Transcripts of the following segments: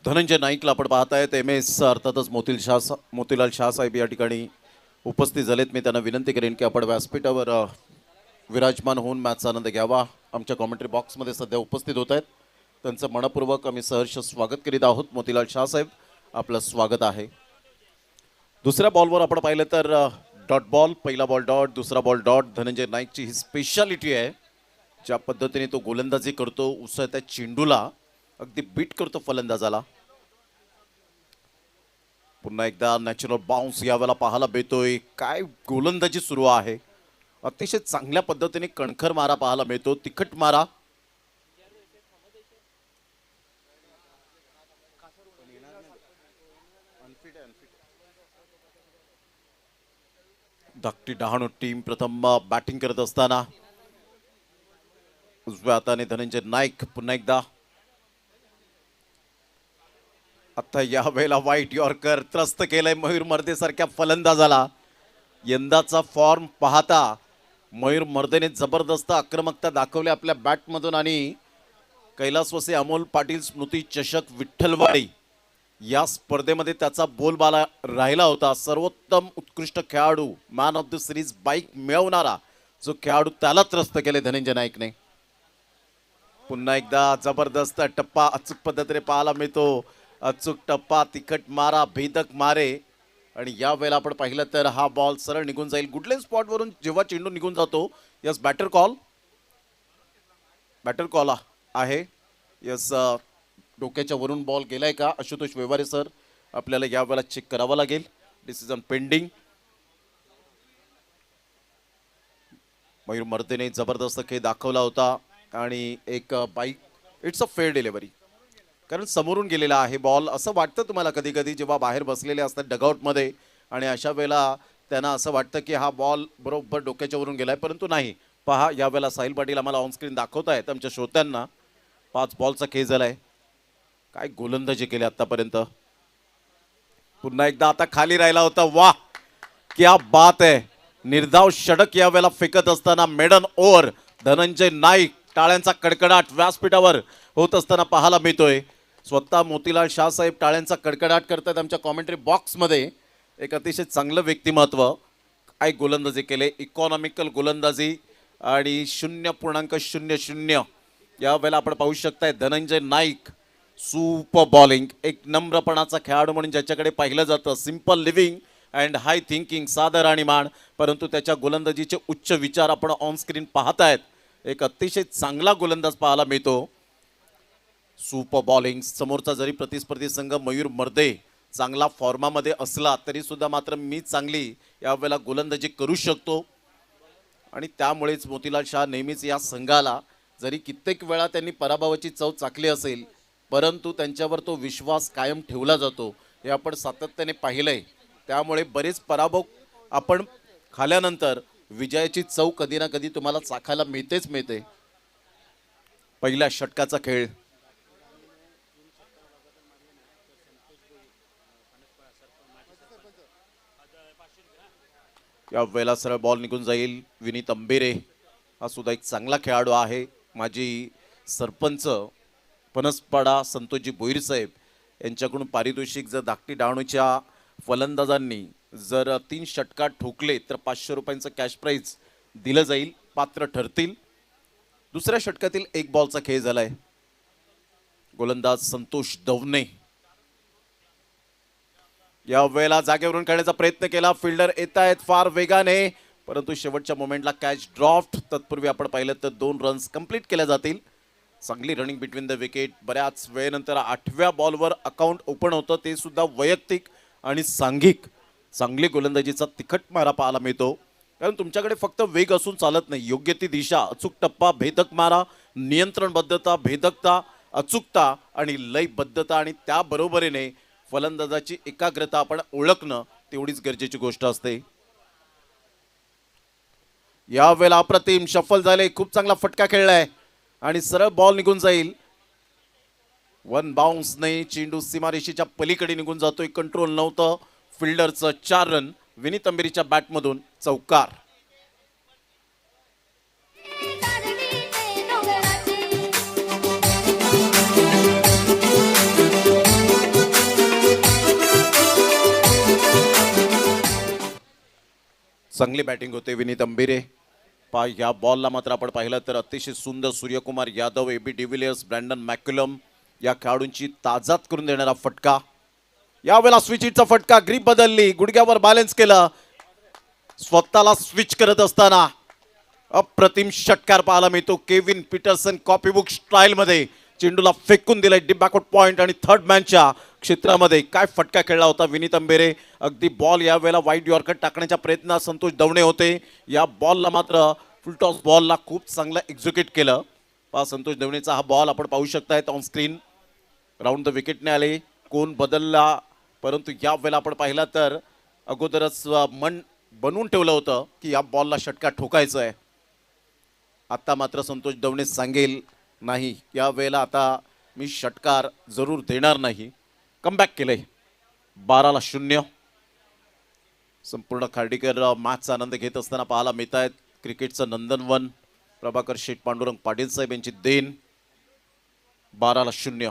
धनंजय नाईकला आपण पाहतायत. MS अर्थातच मोतीलाल शाह साहेब या ठिकाणी उपस्थित झालेत. मी त्यांना विनंती करेन की आपण व्यासपीठावर विराजमान होऊन मॅचचा आनंद घ्यावा. आमच्या कॉमेंट्री बॉक्समध्ये सध्या उपस्थित होत आहेत. त्यांचं मनपूर्वक आम्ही सहर्ष स्वागत करीत आहोत. मोतीलाल शाह साहेब, आपलं स्वागत आहे. दुसऱ्या बॉलवर आपण पाहिलं तर डॉट बॉल, पहिला बॉल डॉट, दुसरा बॉल डॉट. धनंजय नाईकची ही स्पेशालिटी आहे. ज्या पद्धतीने तो गोलंदाजी करतो, उसळत्या चेंडूला अगदी बीट करतो फलंदाजाला. पुन्हा एकदा नॅचरल बाउन्स यावेळेला पाहायला मिळतोय. काय गोलंदाजी सुरू आहे. अतिशय चांगल्या पद्धतीने कणखर मारा पाहायला मिळतो, तिखट मारा. धाकटी डहाणू टीम प्रथम बॅटिंग करत असताना उजव्या हाताने धनंजय नाईक. पुन्हा एकदा आता या वेळेला वाईट यॉर्कर त्रस्त केलंय मयूर मर्दे सारख्या फलंदाजाला. यंदाचा फॉर्म पाहता मयूर मर्देने जबरदस्त आक्रमकता दाखवली आपल्या बॅटमधून आणि कैलासवासी अमोल पाटील स्मृती चषक विठ्ठलवाडी या स्पर्धेमध्ये त्याचा बोलबाला राहिला होता. सर्वोत्तम उत्कृष्ट खेळाडू, man of the series bike मिळवणारा जो खेळाडू, त्याला त्रस्त केले धनंजय नाईकने. पुन्हा एकदा जबरदस्त टप्पा अचूक पद्धतीने पाहायला मिळतो. अचूक टप्पा, तिखट मारा, भेदक मारे. आणि या वेळेला आपण पाहिलं तर हा बॉल सरळ निघून जाईल. गुडलेन स्पॉटवरून जेव्हा चेंडू निघून जातो, यस बॅटर कॉल आहे. यस, डोक्याच्या वरून बॉल गेलाय का आशुतोष व्यवहारे सर, आपल्याला या वेळेला चेक करावं लागेल. Decision pending. मयूर मर्देने जबरदस्त खेळ दाखवला होता आणि एक bike, it's a fair delivery, कारण समोरून गेलेला आहे बॉल. असं वाटतं तुम्हाला कधी कधी जेव्हा बाहेर बसलेले असतात डगआउटमध्ये आणि अशा वेळेला त्यांना असं वाटतं की हा बॉल बरोबर डोक्याच्या वरून गेलाय, परंतु नाही. पहा, या वेळेला साहिल पाटील आम्हाला ऑनस्क्रीन दाखवत आहेत आमच्या श्रोत्यांना. 5 बॉलचा खेळ झालाय. काय गोलंदाजी केली आतापर्यंत. पुन्हा एकदा आता खाली राहिला होता. वाह, क्या बात आहे. निर्धाव षटक या वेळेला फेकत असताना मेडन ओव्हर धनंजय नाईक. टाळ्यांचा कडकडाट व्यासपीठावर होत असताना पाहायला मिळतोय. स्वतः मोतीलाल शाह साहेब टाळ्यांचा कडकडाट करतात आमच्या कॉमेंट्री बॉक्समध्ये. एक अतिशय चांगलं व्यक्तिमत्व. काय गोलंदाजी केले, इकॉनॉमिकल गोलंदाजी आणि 0.00 या वेळेला आपण पाहू शकताय. धनंजय नाईक सुपर बॉलिंग, एक नम्रपणाचा खेळाडू म्हणून ज्याच्याकडे पाहिलं जातं. Simple living and high thinking, सादर आणि मान, परंतु त्याच्या गोलंदाजीचे उच्च विचार आपण ऑन स्क्रीन पाहतायत. एक अतिशय चांगला गोलंदाज पाहायला मिळतो. Super bowling. समोरचा जरी प्रतिस्पर्धी संघ मयूर मर्दे चांगला फॉर्मामध्ये असला तरी सुद्धा मात्र मी चांगली यावेळेला गोलंदाजी करू शकतो. आणि त्यामुळेच मोतीलाल शाह नेहमीच या संघाला, जरी कित्येक वेळा त्यांनी पराभवाची चव चाखली असेल, परंतु त्यांच्यावर तो विश्वास कायम ठेवला जातो. हे आपण सातत्याने पाहिलंय. त्यामुळे बरेच पराभव आपण खाल्यानंतर विजयाची चव कधी ना कधी तुम्हाला चाखायला मिळते. पहिल्या षटकाचा खेळ. या वेळेला सरळ बॉल निघून जाईल. विनीत अंबेरे हा सुद्धा एक चांगला खेळाडू आहे. माजी सरपंच पनसपाडा संतोषजी भोईर साहेब यांच्याकडून पारितोषिक जर धाकटी डहाणूच्या फलंदाजांनी जर 3 षटकात ठोकले तर 500 रुपयांचं कॅश प्राईज दिलं जाईल, पात्र ठरतील. दुसऱ्या षटकातील 1 बॉलचा खेळ झालाय. गोलंदाज संतोष दवणे या वेळेला जागेवरून खेळण्याचा प्रयत्न केला. फिल्डर येत आहेत फार वेगाने, परंतु शेवटच्या मोमेंटला कॅच ड्रॉफ्ट. तत्पूर्वी आपण पाहिलं तर 2 रन्स कंप्लीट केल्या जातील. चांगली रनिंग बिटवीन द विकेट. बऱ्याच वेळेनंतर 8व्या बॉलवर अकाउंट ओपन होतं, ते सुद्धा वैयक्तिक आणि सांघिक. चांगली गोलंदाजीचा तिखट मारा पाहायला मिळतो. कारण तुमच्याकडे फक्त वेग असून चालत नाही, योग्य ती दिशा, अचूक टप्पा, भेदक मारा, नियंत्रणबद्धता, भेदकता, अचूकता आणि लयबद्धता आणि त्याबरोबरीने फलंदाजाची एकाग्रता आपण ओळखणं तेवढीच गरजेची गोष्ट असते. या वेळेला अप्रतिम शफल झाले. खूप चांगला फटका खेळलाय आणि सरळ बॉल निघून जाईल. 1 बाउन्स नाही, चेंडू सीमारेषेच्या पलीकडे निघून जातोय. कंट्रोल नव्हतं फिल्डरचं. 4 रन विनीत अंबेरीच्या बॅटमधून चौकार. चांगली बॅटिंग होते विनीत अंबिरे. या बॉलला मात्र आपण पाहिलं तर अतिशय सुंदर Suryakumar Yadav, AB de Villiers, Brendon McCullum या खेळाडूंची ताजात करून देणारा फटका. यावेळेला स्विच हिटचा फटका, ग्रीप बदलली, गुडघ्यावर बॅलन्स केलं, स्वतःला स्विच करत असताना अप्रतिम षटकार पाहायला मिळतो. केविन पीटरसन कॉपीबुक स्टाईल मध्ये चेंडूला फेकून दिलाय डीप बॅकवर्ड पॉइंट आणि थर्ड मॅनच्या क्षेत्रामध्ये. काय फटका खेळला होता विनीत अंबेरे. अगदी बॉल यावेळेला वाईड यॉर्कर टाकण्याच्या प्रयत्नात संतोष दवणे होते. या बॉलला मात्र फुलटॉस बॉलला खूप चांगलं एक्झिक्यूट केलं. संतोष दवणेचा हा बॉल आपण पाहू शकताय ऑन स्क्रीन. राऊंड द विकेटने आले, कोण बदलला, परंतु या वेळेला आपण पाहिला तर अगोदरच मन बनवून ठेवलं होतं की या बॉलला षटकार ठोकायचं आहे. आता मात्र संतोष दवणे सांगेल नाही, या वेळेला आता मी षटकार जरूर देणार नाही. कमबॅक केलंय 12-0. संपूर्ण खार्डीकर मॅचचा आनंद घेत असताना पाहायला मिळत आहेत. क्रिकेटचं नंदनवन प्रभाकर शेठ, पांडुरंग पाटील साहेब यांची देण. 12-0.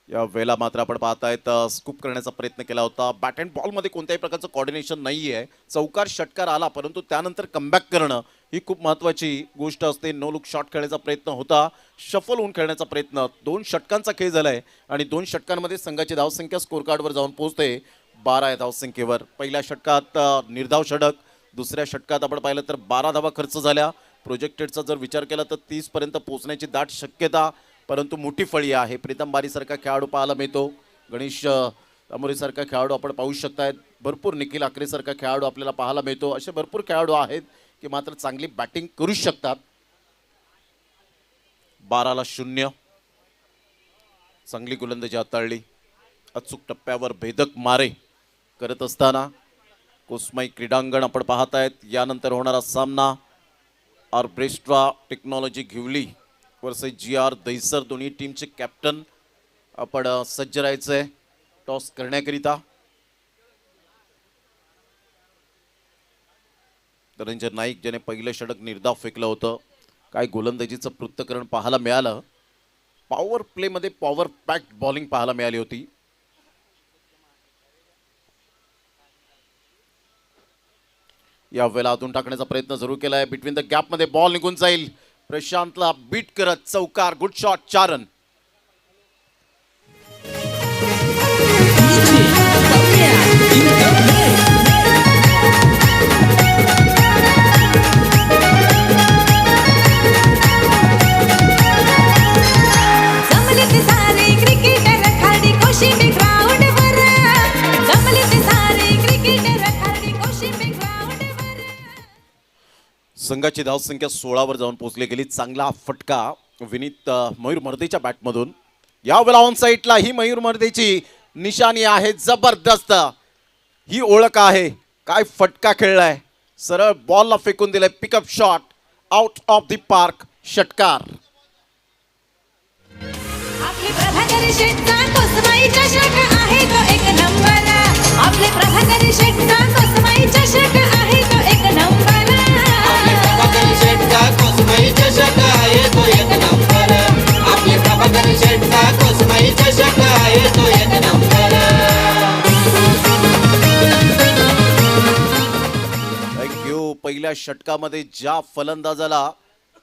या वेळेला मात्र आपण पाहतायत स्कूप करण्याचा प्रयत्न केला होता. बॅट अँड बॉलमध्ये कोणत्याही प्रकारचं कॉर्डिनेशन नाही आहे. चौकार षटकार आला, परंतु त्यानंतर कमबॅक करणं ही खूप महत्त्वाची गोष्ट असते. नो लुक शॉट खेळण्याचा प्रयत्न होता, शफल होऊन खेळण्याचा प्रयत्न. 2 षटकांचा खेळ झालाय आणि 2 षटकांमध्ये संघाची धावसंख्या स्कोर कार्डवर जाऊन पोहोचते 12 या धावसंख्येवर. पहिल्या षटकात निर्धाव षटक, दुसऱ्या षटकात आपण पाहिलं तर 12 धावा खर्च झाल्या. प्रोजेक्टेडचा जर विचार केला तर 30 पर्यंत पोहोचण्याची दाट शक्यता, परंतु मोठी फळी आहे. प्रीतम बारीसारखा खेळाडू पाहायला मिळतो, गणेश अमोरेसारखा खेळाडू आपण पाहू शकतायत, भरपूर निखिल आकरेसारखा खेळाडू आपल्याला पाहायला मिळतो. असे भरपूर खेळाडू आहेत की मात्र चांगली बॅटिंग करू शकतात. 12-0. चांगली गोलंदाजी हाताळली. अचूक टप्प्यावर भेदक मारे करत असताना कोस्माई क्रीडांगण आपण पाहतायत. यानंतर होणारा सामना orchestra technology Ghivali versus GR Dahisar. दोन्ही टीमचे कॅप्टन आपण सज्ज राहायचंय टॉस करण्याकरिता. धनंजय नाईक ज्याने पहिलं षटक निर्धाव फेकलं होतं. काय गोलंदाजीचं पृथक्करण पाहायला मिळालं. पॉवर प्लेमध्ये पॉवर पॅक्ड बॉलिंग पाहायला मिळाली होती. या वेळेला आतून टाकण्याचा प्रयत्न जरूर केलाय. बिटवीन द गॅप मध्ये बॉल निघून जाईल. प्रशांतला बीट करत चौकार. Good shot, 4 run. संघाची धावसंख्या 16 वर जाऊन पोहोचली गेली. चांगला फटका विनीत मयूर मर्देच्या बॅटमधून. यावेळेला ऑन साईडला ही मयूर मर्देची निशाणी आहे. जबरदस्त ही ओळख आहे. काय फटका खेळलाय, सरळ बॉलला फेकून दिलाय. Pickup shot, out of the park, षटकार. आपले प्रभाकर शेठचा कोसमाई चषक आहे तो एक नंबर. आपले प्रभाकर शेठचा कोसमाई चषक आहे तो एक नंबर. आपले प्रभाकर शेठचा कोसमाई चषक आहे तो एक नंबर. आपले प्रभाकर शेठचा कोसमाई चषक आहे तो एक नंबर. थँक्यू. पहिल्या षटकामध्ये ज्या फलंदाजाला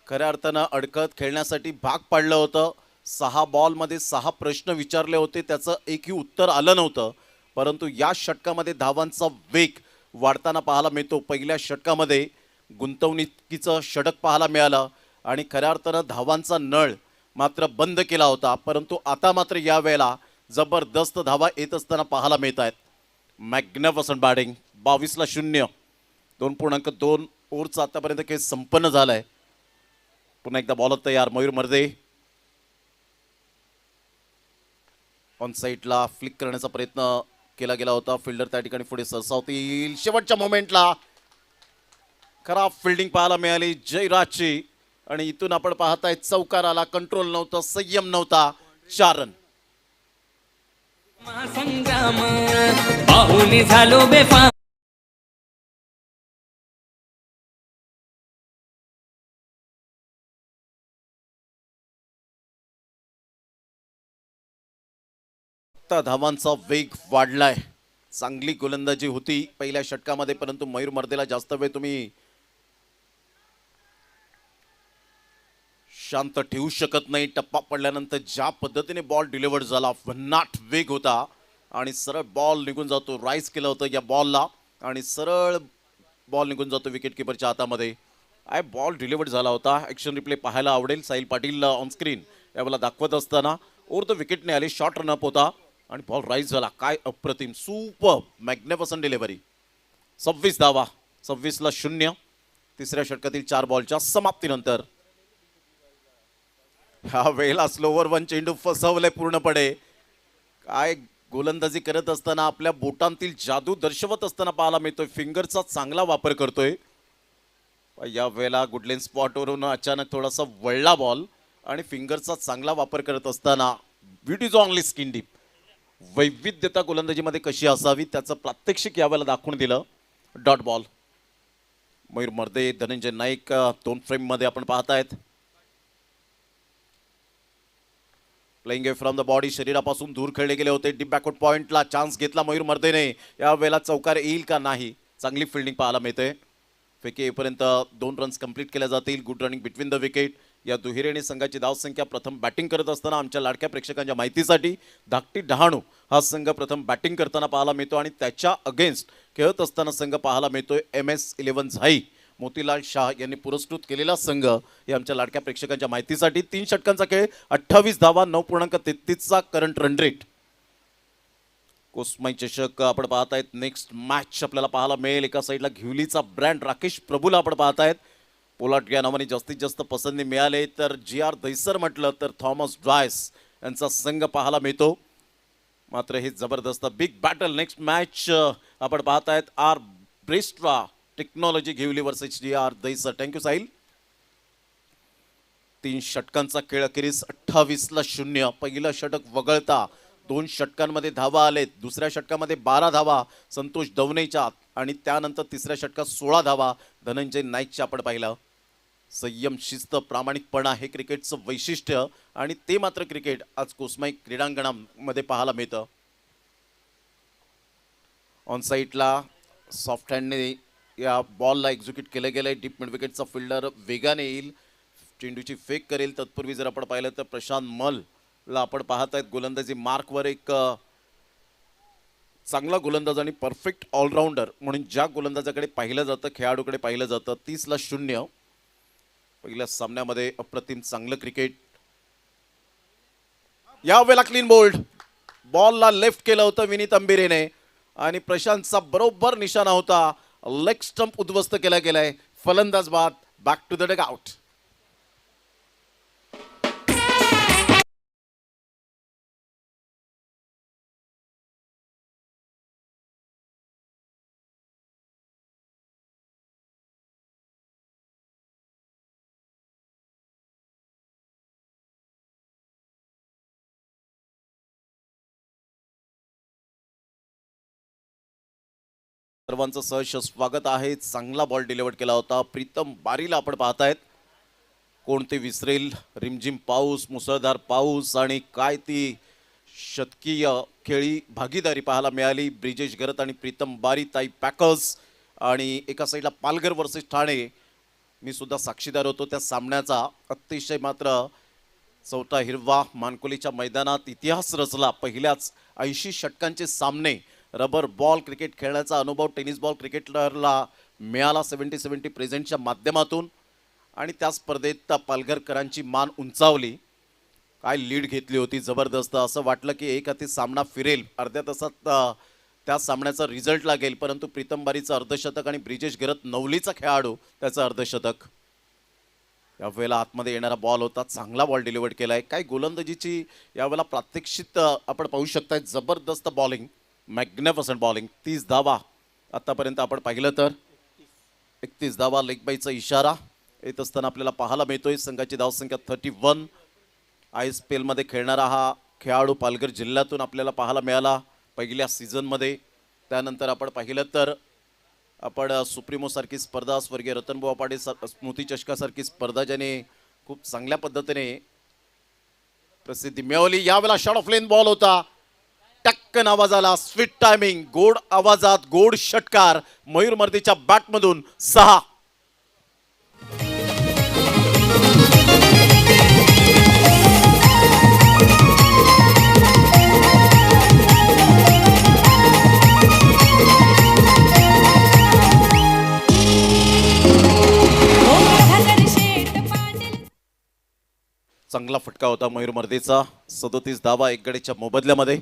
खऱ्या अर्थानं अडकत खेळण्यासाठी भाग पाडलं होतं, 6 बॉलमध्ये 6 प्रश्न विचारले होते, त्याचं एकही उत्तर आलं नव्हतं, परंतु या षटकामध्ये धावांचा वेग वाढताना पाहायला मिळतो. पहिल्या षटकामध्ये गुंतवणुकीचं षटक पाहायला मिळालं आणि खऱ्या अर्थानं धावांचा नळ मात्र बंद केला होता, परंतु आता मात्र या वेळेला जबरदस्त धावा येत असताना पाहायला मिळत आहेत. Magnificent batting. 22-0. 2.2 ओव्हरचा आतापर्यंत खेळ संपन्न झालाय. पुन्हा एकदा बॉलर तयार. मयूर मर्दे ऑन साईडला फ्लिक करण्याचा प्रयत्न केला गेला होता. फिल्डर त्या ठिकाणी पुढे सरसावतील. शेवटच्या मोमेंटला खराब फिल्डिंग पाहायला मिळाली जयराजची आणि इथून आपण पाहताय चौकार आला. कंट्रोल नव्हतं, संयम नव्हता. 4 रन. संग्राम पाहुणी झालो बेफाम. धावांचा वेग वाढलाय. चांगली गोलंदाजी होती पहिल्या षटकामध्ये, परंतु मयूर मर्देला जास्त वेळ तुम्ही शांत ठेवू शकत नाही. टप्पा पडल्यानंतर ज्या पद्धतीने बॉल डिलिव्हर्ड झाला, भन्नाट वेग होता आणि सरळ बॉल निघून जातो. राईज केलं होतं या बॉलला आणि सरळ बॉल निघून जातो विकेट किपरच्या हातामध्ये. बॉल डिलिव्हर्ड झाला होता. ॲक्शन रिप्ले पाहायला आवडेल. साहिल पाटील ऑन स्क्रीन यावेळेला दाखवत असताना ओर द विकेटने आले. शॉर्ट रनअप होता आणि बॉल राईज झाला. काय अप्रतिम, सुपर मॅग्निफिसंट डिलिव्हरी. 26 धावा, 26ला 0 तिसऱ्या षटकातील 4 बॉलच्या समाप्तीनंतर. ह्या वेळेला स्लोवर वन चेंडू फसवले पूर्णपणे. काय गोलंदाजी करत असताना आपल्या बोटांतील जादू दर्शवत असताना पाहायला मिळतोय. फिंगरचा चांगला वापर करतोय. या वेळेला गुडलेन स्पॉटवरून अचानक थोडासा वळला बॉल आणि फिंगरचा चांगला वापर करत असताना it is only skin deep. वैविध्यता गोलंदाजीमध्ये कशी असावी त्याचं प्रात्यक्षिक यावेळेला दाखवून दिलं. Dot ball. मयूर मर्दे, धनंजय नाईक 2 फ्रेममध्ये आपण पाहतायत. प्लेइंग फ्रॉम द बॉडी, शरीरापासून दूर खेळले गेले होते. डीप बॅकवर्ड पॉइंटला चान्स घेतला मयूर मर्देने. या वेळेला चौकार येईल का नाही. चांगली फिल्डिंग पाहायला मिळते. फेके येईपर्यंत 2 रन्स कंप्लीट केल्या जातील. Good running between the wicket. या दुहेरीने संघाची धावसंख्या प्रथम बॅटिंग करत असताना आमच्या लाडक्या प्रेक्षकांच्या माहितीसाठी धाकटी डहाणू हा संघ प्रथम बॅटिंग करताना पाहायला मिळतो आणि त्याच्या अगेन्स्ट खेळत असताना संघ पाहायला मिळतोय MS11 झाई. मोतीलाल शाह यांनी पुरस्कृत केलेला संघ हे आमच्या लाडक्या प्रेक्षकांच्या माहितीसाठी. 3 षटकांचा खेळ, 28 धावा, 9.33चा करंट रन रेट. कोस्माई चषक आपण पाहतायत. नेक्स्ट मॅच आपल्याला पाहायला मिळेल. एका साईडला घिवलीचा ब्रँड राकेश प्रभूला आपण पाहतायत. पोलाट या नावाने जास्तीत जास्त पसंती मिळाले तर GR दहिसर म्हटलं तर थॉमस ड्रायस यांचा संघ पाहायला मिळतो. मात्र हे जबरदस्त बिग बॅटल नेक्स्ट मॅच आपण पाहतायत. Orchestra technology Ghivali versus GR Dahisar. Thank you Sahil. 3 षटकांचा खेळ अखेरीस 28ला 0. पहिलं षटक वगळता 2 षटकांमध्ये धावा आलेत. दुसऱ्या षटकामध्ये 12 धावा संतोष दवनेच्या आणि त्यानंतर तिसऱ्या षटकात 16 धावा धनंजय नाईकच्या आपण पाहिलं. संयम, शिस्त, प्रामाणिकपणा हे क्रिकेटचं वैशिष्ट्य आणि ते मात्र क्रिकेट आज कोस्माई क्रीडांगणामध्ये पाहायला मिळतं. ऑन साईडला सॉफ्ट हँडने या बॉलला एक्झिक्यूट केलं गेलंय. डीप मिड विकेटचा फिल्डर वेगाने येईल, चेंडूची फेक करेल. तत्पूर्वी जर आपण पाहिलं तर प्रशांत मलला आपण पाहत आहेत गोलंदाजी मार्कवर. एक चांगला गोलंदाज आणि परफेक्ट ऑलराऊंडर म्हणून ज्या गोलंदाजाकडे पाहिलं जातं, खेळाडूकडे पाहिलं जातं. 30ला 0 पहिल्या सामन्यामध्ये अप्रतिम चांगलं क्रिकेट. यावेळेला क्लीन बोल्ड. बॉलला लेफ्ट केलं होतं विनीत अंबिरेने आणि प्रशांतचा बरोबर निशाणा होता. लेग स्टंप उद्ध्वस्त केला गेलाय. फलंदाज बाद. Back to the dugout. सर्वांचं सहर्ष स्वागत आहे. चांगला बॉल डिलिव्हर्ड केला होता प्रीतम बारीला आपण पाहतायत. कोणते विसरेल. रिमझिम पाऊस, मुसळधार पाऊस आणि काय ती शतकीय खेळी भागीदारी पाहायला मिळाली. ब्रिजेश गरत आणि प्रीतम बारी, ताई पॅकर्स आणि एका साईडला पालघर वर्सेस ठाणे. मी सुद्धा साक्षीदार होतो त्या सामन्याचा. अतिशय मात्र चौथा हिरवा मानकोलीच्या मैदानात इतिहास रचला. पहिल्याच 80 षटकांचे सामने रबर बॉल क्रिकेट खेळण्याचा अनुभव टेनिस बॉल क्रिकेटरला मिळाला 70-70 प्रेझेंटच्या माध्यमातून आणि त्या स्पर्धेत पालघरकरांची मान उंचावली. काय लीड घेतली होती जबरदस्त. असं वाटलं की एक हाती सामना फिरेल, अर्ध्या तासात त्या सामन्याचा रिझल्ट लागेल. परंतु प्रीतम बारीचं अर्धशतक आणि ब्रिजेश गरत नवलीचा खेळाडू त्याचं अर्धशतक. यावेळेला आतमध्ये येणारा बॉल होता. चांगला बॉल डिलिव्हर्ड केलाय. काय गोलंदाजीची यावेळेला प्रात्यक्षित आपण पाहू शकताय. जबरदस्त बॉलिंग, मॅग्निफिसंट बॉलिंग. 30 धावा आतापर्यंत आपण पाहिलं तर 31 धावा. लेग बायचा इशारा येत असताना आपल्याला पाहायला मिळतोय. संघाची धावसंख्या 31. ISPL मध्ये खेळणारा हा खेळाडू पालघर जिल्ह्यातून आपल्याला पाहायला मिळाला पहिल्या सीझनमध्ये. त्यानंतर आपण पाहिलं तर आपण सुप्रीमो सारखी स्पर्धा, स्वर्गीय रतनबुवा पाटील स्मृती चषकासारखी स्पर्धा ज्याने खूप चांगल्या पद्धतीने प्रसिद्धी मिळवली. यावेळेला शॉट ऑफ लेन बॉल होता. टक चटकन आवाज आला, स्वीट टायमिंग, गोड आवाजात गोड षटकार. मयूर मर्दीच्या बॅटमधून 6. प्रभाकर शेठ पाटील चांगला फटका होता मयूर मर्दीचा. 37 धावा 1 गडीच्या मोबदल्यामध्ये.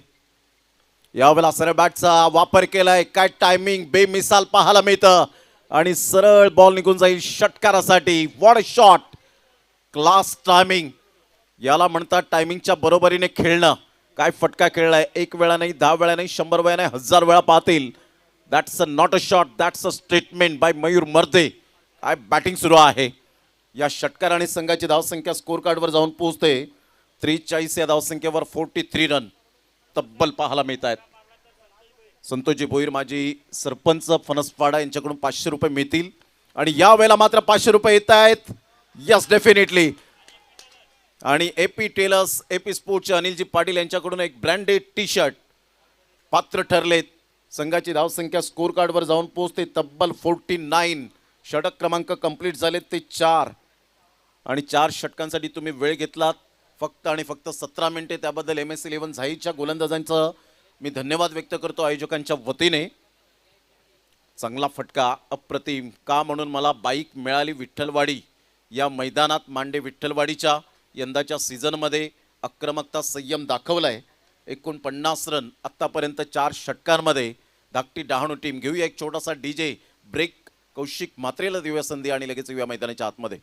यावेळेला सरळ बॅटचा वापर केलाय. काय टायमिंग बेमिसाल पाहायला मिळतं आणि सरळ बॉल निघून जाईल षटकारासाठी. What a shot, class timing. याला म्हणतात टायमिंगच्या बरोबरीने खेळणं. काय फटका खेळलाय. 1 वेळा नाही, 10 वेळा नाही, 100 वेळा नाही, 1000 वेळा पाहतील. That's a not a shot, that's a statement by Mayur मर्दे. काय बॅटिंग सुरू आहे. या षटकाराने संघाची धावसंख्या स्कोर कार्डवर जाऊन पोहोचते 43 या धावसंख्येवर 43 रन तब्बल पाहायला मिळत आहेत. संतोषजी भोईर माजी सरपंच फणसपाडा यांच्याकडून 500 रुपये मिळतील आणि या वेळेला मात्र 500 रुपये येत आहेत. Yes definitely. आणि AP Taylor's AP स्पोर्ट्सचे Anilji Patil यांच्याकडून एक ब्रँडेड टी शर्ट पात्र ठरलेत. संघाची धावसंख्या स्कोर कार्डवर जाऊन पोहोचते तब्बल 49. षटक क्रमांक कंप्लीट झालेत ते 4 आणि 4 षटकांसाठी तुम्ही वेळ घेतलात फक्त आणि फक्त 17 मिनिटे. त्याबद्दल MS11 झाईच्या गोलंदाजांचं मी धन्यवाद व्यक्त करतो आयोजकांच्या वतीने. चांगला फटका, अप्रतिम. का म्हणून मला बाईक मिळाली विठ्ठलवाडी या मैदानात मांडे विठ्ठलवाडीच्या. यंदाच्या सीझनमध्ये आक्रमकता संयम दाखवलाय. 49 रन आत्तापर्यंत 4 षटकांमध्ये. धाकटी डहाणू टीम. घेऊया एक छोटासा DJ ब्रेक. कौशिक म्हात्रेला देऊया संधी आणि लगेच येऊया मैदानाच्या आतमध्ये.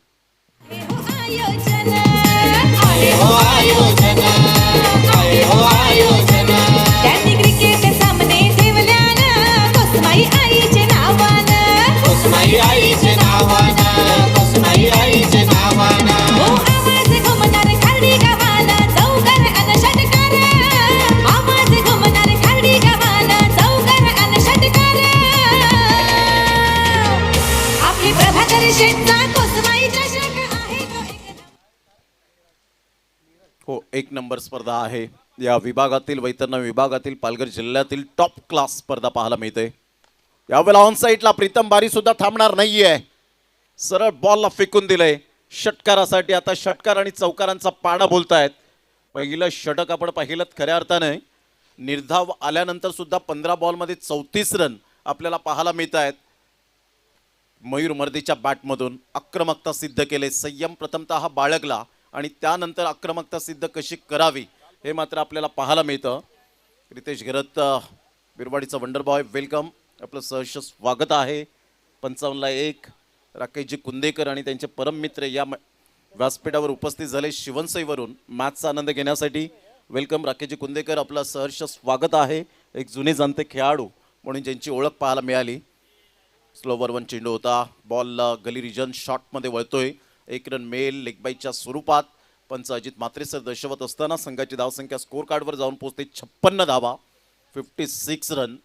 त्यांनी क्रिकेट सामने ठेवल्यानं कोसमाई आईचे नावानं. हो आवाज घुमणार खाडी गावाला चौकार अन षटकार. आवाज घुमणार खाडी गावाला चौकार अन षटकार. आपली प्रभाकर शेठचा कोसमाई चषक आहे तो एक. हो, 1 नंबर स्पर्धा आहे. या विभागातील वैतरणा विभागातील पालघर जिल्ह्यातील टॉप क्लास स्पर्धा पाहायला मिळते. यावेळेला ऑन साईडला प्रीतम बारी सुद्धा थांबणार नाहीये. सरळ बॉलला फेकून दिलंय षटकारासाठी. आता षटकार आणि चौकारांचा पाडा बोलतायत. पहिलं षटक आपण पाहिलं खऱ्या अर्थाने निर्धाव आल्यानंतर सुद्धा 15 बॉलमध्ये 34 रन आपल्याला पाहायला मिळत आहेत. मयूर मर्दीच्या बॅटमधून आक्रमकता सिद्ध केले. संयम प्रथमतः बाळगला आणि त्यानंतर आक्रमकता सिद्ध कशी करावी हे मात्र आपल्याला पाहायला मिळतं. रितेश घरत बिरवाडीचा वंडर बॉय वेलकम, आपलं सहर्ष स्वागत आहे. 55ला 1 राकेशजी कुंदेकर आणि त्यांचे परम मित्र या व्यासपीठावर उपस्थित झाले शिवनसईवरून मॅचचा आनंद घेण्यासाठी. वेलकम राकेशजी कुंदेकर, आपलं सहर्ष स्वागत आहे. एक जुने जाणते खेळाडू म्हणून ज्यांची ओळख पाहायला मिळाली. स्लोवर 1 चेंडू होता. बॉल गली रिजन शॉटमध्ये वळतोय. 1 रन मेल लेगबाईच्या स्वरूपात. पंच अजित म्हात्रे सर दर्शवत असताना संघाची धावसंख्या स्कोर कार्डवर जाऊन पोहोचते 56 धावा 56 रन.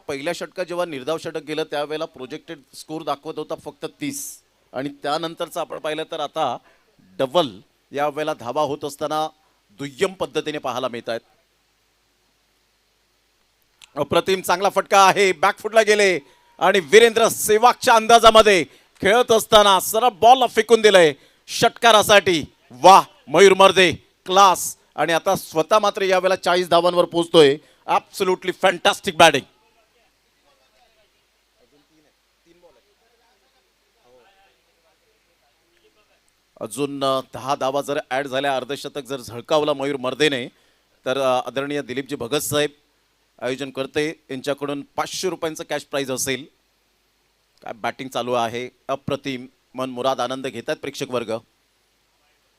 पहिल्या षटकात जेव्हा निर्धाव षटक गेलं त्यावेळेला प्रोजेक्टेड स्कोर दाखवत होता फक्त 30 आणि त्यानंतरचं आपण पाहिलं तर आता डबल यावेळेला धावा होत असताना दुय्यम पद्धतीने पाहायला मिळत आहेत. अप्रतिम चांगला फटका आहे. बॅकफुटला गेले आणि वीरेंद्र सेवागच्या अंदाजामध्ये खेळत असताना सरळ बॉलला फेकून दिलंय षटकारासाठी. वाह मयूर मर्दे, क्लास. आणि आता स्वतः मात्र यावेळेला 40 धावांवर पोहोचतोय. Absolutely fantastic batting. अजून 10 धावा जर ॲड झाल्या, अर्धशतक जर झळकावला मयूर मर्देने तर आदरणीय दिलीपजी भगत साहेब आयोजन करते यांच्याकडून 500 रुपयांचं कॅश प्राईज असेल. काय बॅटिंग चालू आहे, अप्रतिम. मन मुराद आनंद घेतात प्रेक्षक वर्ग.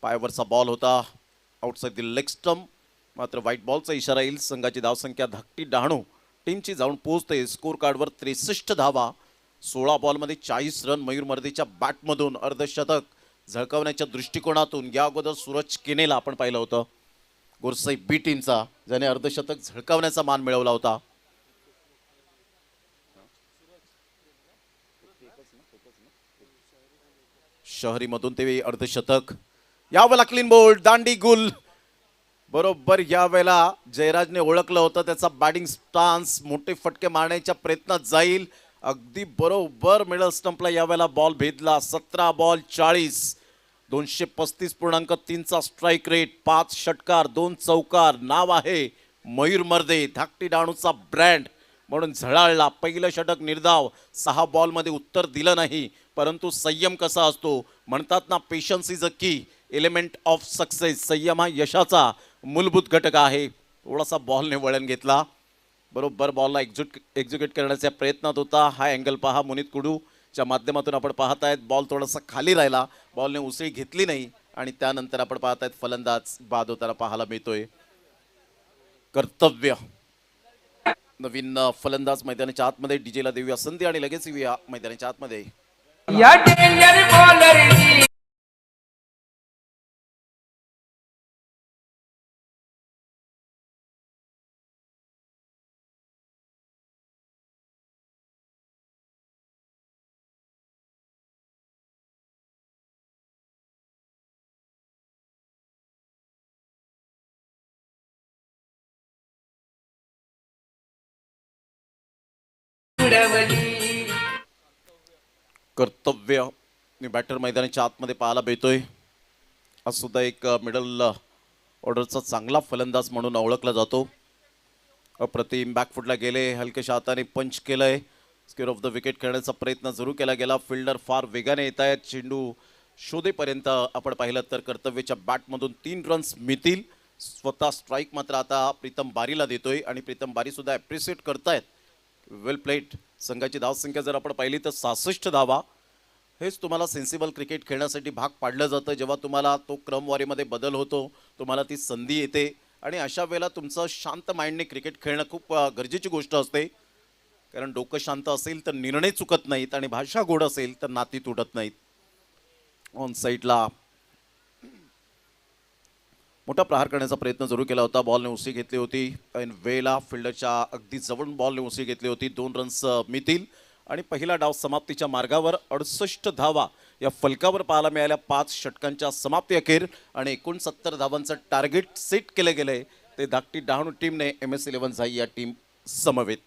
पायावरचा बॉल होता आउटसाइड द लेग स्टंप, मात्र व्हाईट बॉलचा इशारा येईल. संघाची धावसंख्या धाकटी डहाणू टीमची जाऊन पोहोचते स्कोर कार्डवर 63 धावा 16 बॉलमध्ये 40 रन. मयूर मर्दीच्या बॅटमधून अर्धशतक झळकावण्याच्या दृष्टिकोनातून या अगोदर सूरज केनेला आपण पाहिलं होतं गोरसाई बी टीमचा, ज्याने अर्धशतक झळकावण्याचा मान मिळवला होता. शहरीमधून ते अर्धशतक. यावेळेला क्लीन बोल्ड दांडी गुल बरोबर या वेळेला जयराजने ओळखलं होतं त्याचा बॅटिंग स्टान्स, मोठे फटके मारण्याच्या प्रयत्नात जाईल. अगदी बरोबर मिडल स्टंपला यावेळेला बॉल भेदला. 17 बॉल 40, 235.3चा स्ट्राईक रेट, 5 षटकार 2 चौकार. नाव आहे मयूर मर्दे, धाकटी डाणूचा ब्रँड म्हणून झळाळला. पहिलं षटक निर्धाव, 6 बॉलमध्ये उत्तर दिलं नाही, परंतु संयम कसा असतो म्हणतात ना, पेशन्स इज अ की एलिमेंट ऑफ सक्सेस. संयम हा यशाचा मूलभूत घटक आहे. थोडासा बॉलने वळण घेतला, बरोबर बॉलला एक्झिक्यूट करण्याच्या प्रयत्नात होता. हा अँगल पहा मुनीत कुडूच्या माध्यमातून आपण पाहत आहेत. बॉल थोडासा खाली राहिला, बॉलने उसळी घेतली नाही आणि त्यानंतर आपण पाहत आहेत फलंदाज बाद होताना पाहायला मिळतोय. कर्तव्य नवीन फलंदाज मैदानाच्या आतमध्ये. डीजेला देऊया संधी आणि लगेच येऊया मैदानाच्या आतमध्ये. या डेंजर बॉलरनी उडवली. कर्तव्य बॅटर मैदानाच्या आतमध्ये पाहायला मिळतोय. आज सुद्धा एक मिडल ऑर्डरचा चांगला फलंदाज म्हणून ओळखला जातो. अप्रतिम बॅकफुटला गेले, हलक्याशा हाताने पंच केलंय. स्क्वेअर ऑफ द विकेट खेळण्याचा प्रयत्न सुरू केला गेला. फिल्डर फार वेगाने येत आहेत. चेंडू शोधेपर्यंत आपण पाहिलं तर कर्तव्याच्या बॅटमधून 3 रन्स मिळतील. स्वतः स्ट्राईक मात्र आता प्रीतम बारीला देतोय आणि प्रीतम बारी सुद्धा ॲप्रिशिएट करतायत. वेल प्लेड. संघाची धावसंख्या जर आपण पाहिली तर 66 धावा. हेच तुम्हाला सेन्सिबल क्रिकेट खेळण्यासाठी भाग पाडलं जातं. जेव्हा तुम्हाला तो क्रमवारीमध्ये बदल होतो, तुम्हाला ती संधी येते आणि अशा वेळेला तुमचं शांत माइंडने क्रिकेट खेळणं खूप गरजेची गोष्ट असते. कारण डोकं शांत असेल तर निर्णय चुकत नाहीत आणि भाषा गोड असेल तर नाती तुटत नाहीत. ऑन साईडला मोठा प्रहार करण्याचा प्रयत्न जरूर केला होता. बॉलने उसळी घेतली होती आणि वेळेला फिल्डरच्या अगदी जवळ बॉलने उसळी घेतली होती. 2 रन्स मिळतील आणि पहिला डाव समाप्तीच्या मार्गावर. 68 धावा या फलकावर पाहायला मिळाल्या 5 षटकांच्या समाप्ती अखेर आणि 69 धावांचं टार्गेट सेट केलं गेलंय. ते धाकटी डहाणू टीमने MS11 झाई या टीम समवेत.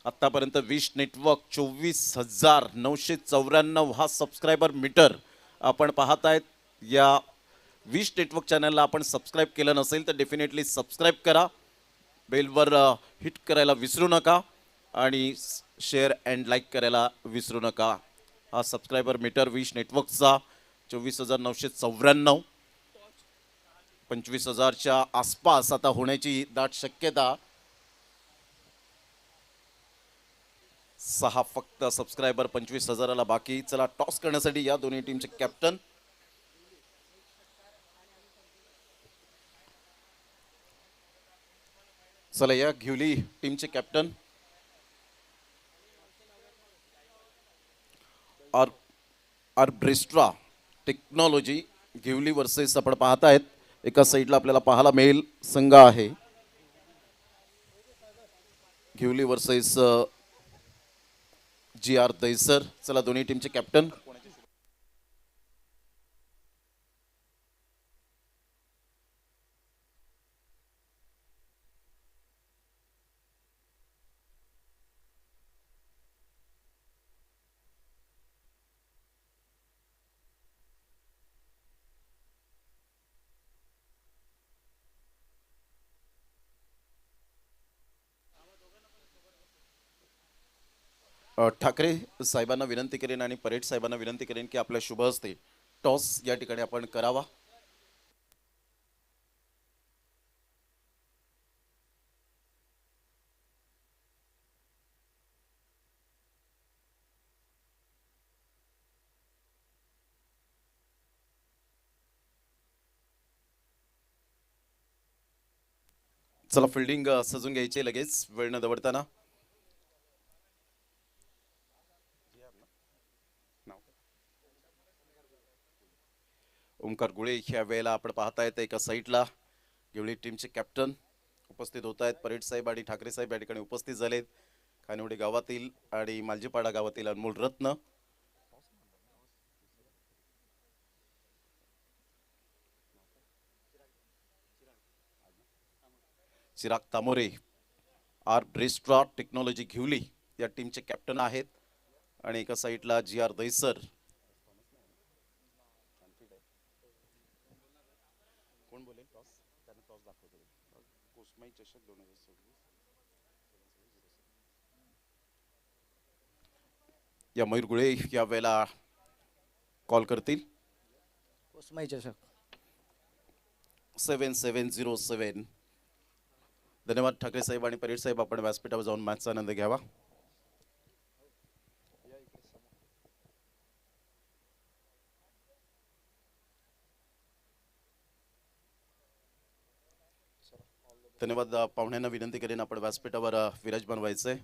आत्तापर्यंत 20 नेटवर्क 24,994 हा सबस्क्रायबर मीटर आपण पाहत आहेत. या 20 नेटवर्क चॅनलला आपण सबस्क्राईब केलं नसेल तर डेफिनेटली सबस्क्राईब करा. बेलवर हिट करायला विसरू नका आणि शेअर अँड लाईक करायला विसरू नका. हा सबस्क्रायबर मीटर 20 नेटवर्कचा 24,994, 25,000च्या आसपास आता होण्याची दाट शक्यता. 6 फक्त सबस्क्रायबर 25,000ला बाकी. चला टॉस करण्यासाठी या दोन्ही टीमचे कॅप्टन. चला या घिवली टीमचे कॅप्टन आर्ब्रेस्ट्रा टेक्नॉलॉजी घिवली वर्सेस आपण पाहत आहेत. एका साईडला आपल्याला पाहायला मिळेल संघ आहे घिवली वर्सेस GR दैसर. चला दोन्ही टीमचे कॅप्टन. ठाकरे साहेबांना विनंती करेन आणि परेड साहेबांना विनंती करेन की आपल्या शुभ हस्ते टॉस या ठिकाणी आपण करावा. चला फिल्डिंग सजून घ्यायची लगेच वेळ न दवडताना. ओमकार गुळे ह्या वेळेला आपण पाहतायत एका साईडला गेवळी टीमचे कॅप्टन उपस्थित होत आहेत. परेड साहेब आणि ठाकरे साहेब या ठिकाणी उपस्थित झालेत. खानिवडे गावातील आणि मालजीपाडा गावातील अनमोल रत्न. चिराग तामोरे आर ब्रेस्ट्रा टेक्नॉलॉजी घिवली या टीमचे कॅप्टन आहेत आणि एका साईडला GR दैसर. कोण बोलेल टॉस? त्याने टॉस दाखवतो. कोसमाई चषक 2026 या मयूर गुळे या वेळेला कॉल करतील. कोसमाई चषक 7707. धन्यवाद ठाकरे साहेब आणि परेड साहेब. आपण व्यासपीठावर जाऊन मॅचचा आनंद घ्यावा. धन्यवाद. पाहुण्यांना विनंती करेन आपण व्यासपीठावर विराजमान व्हायचंय.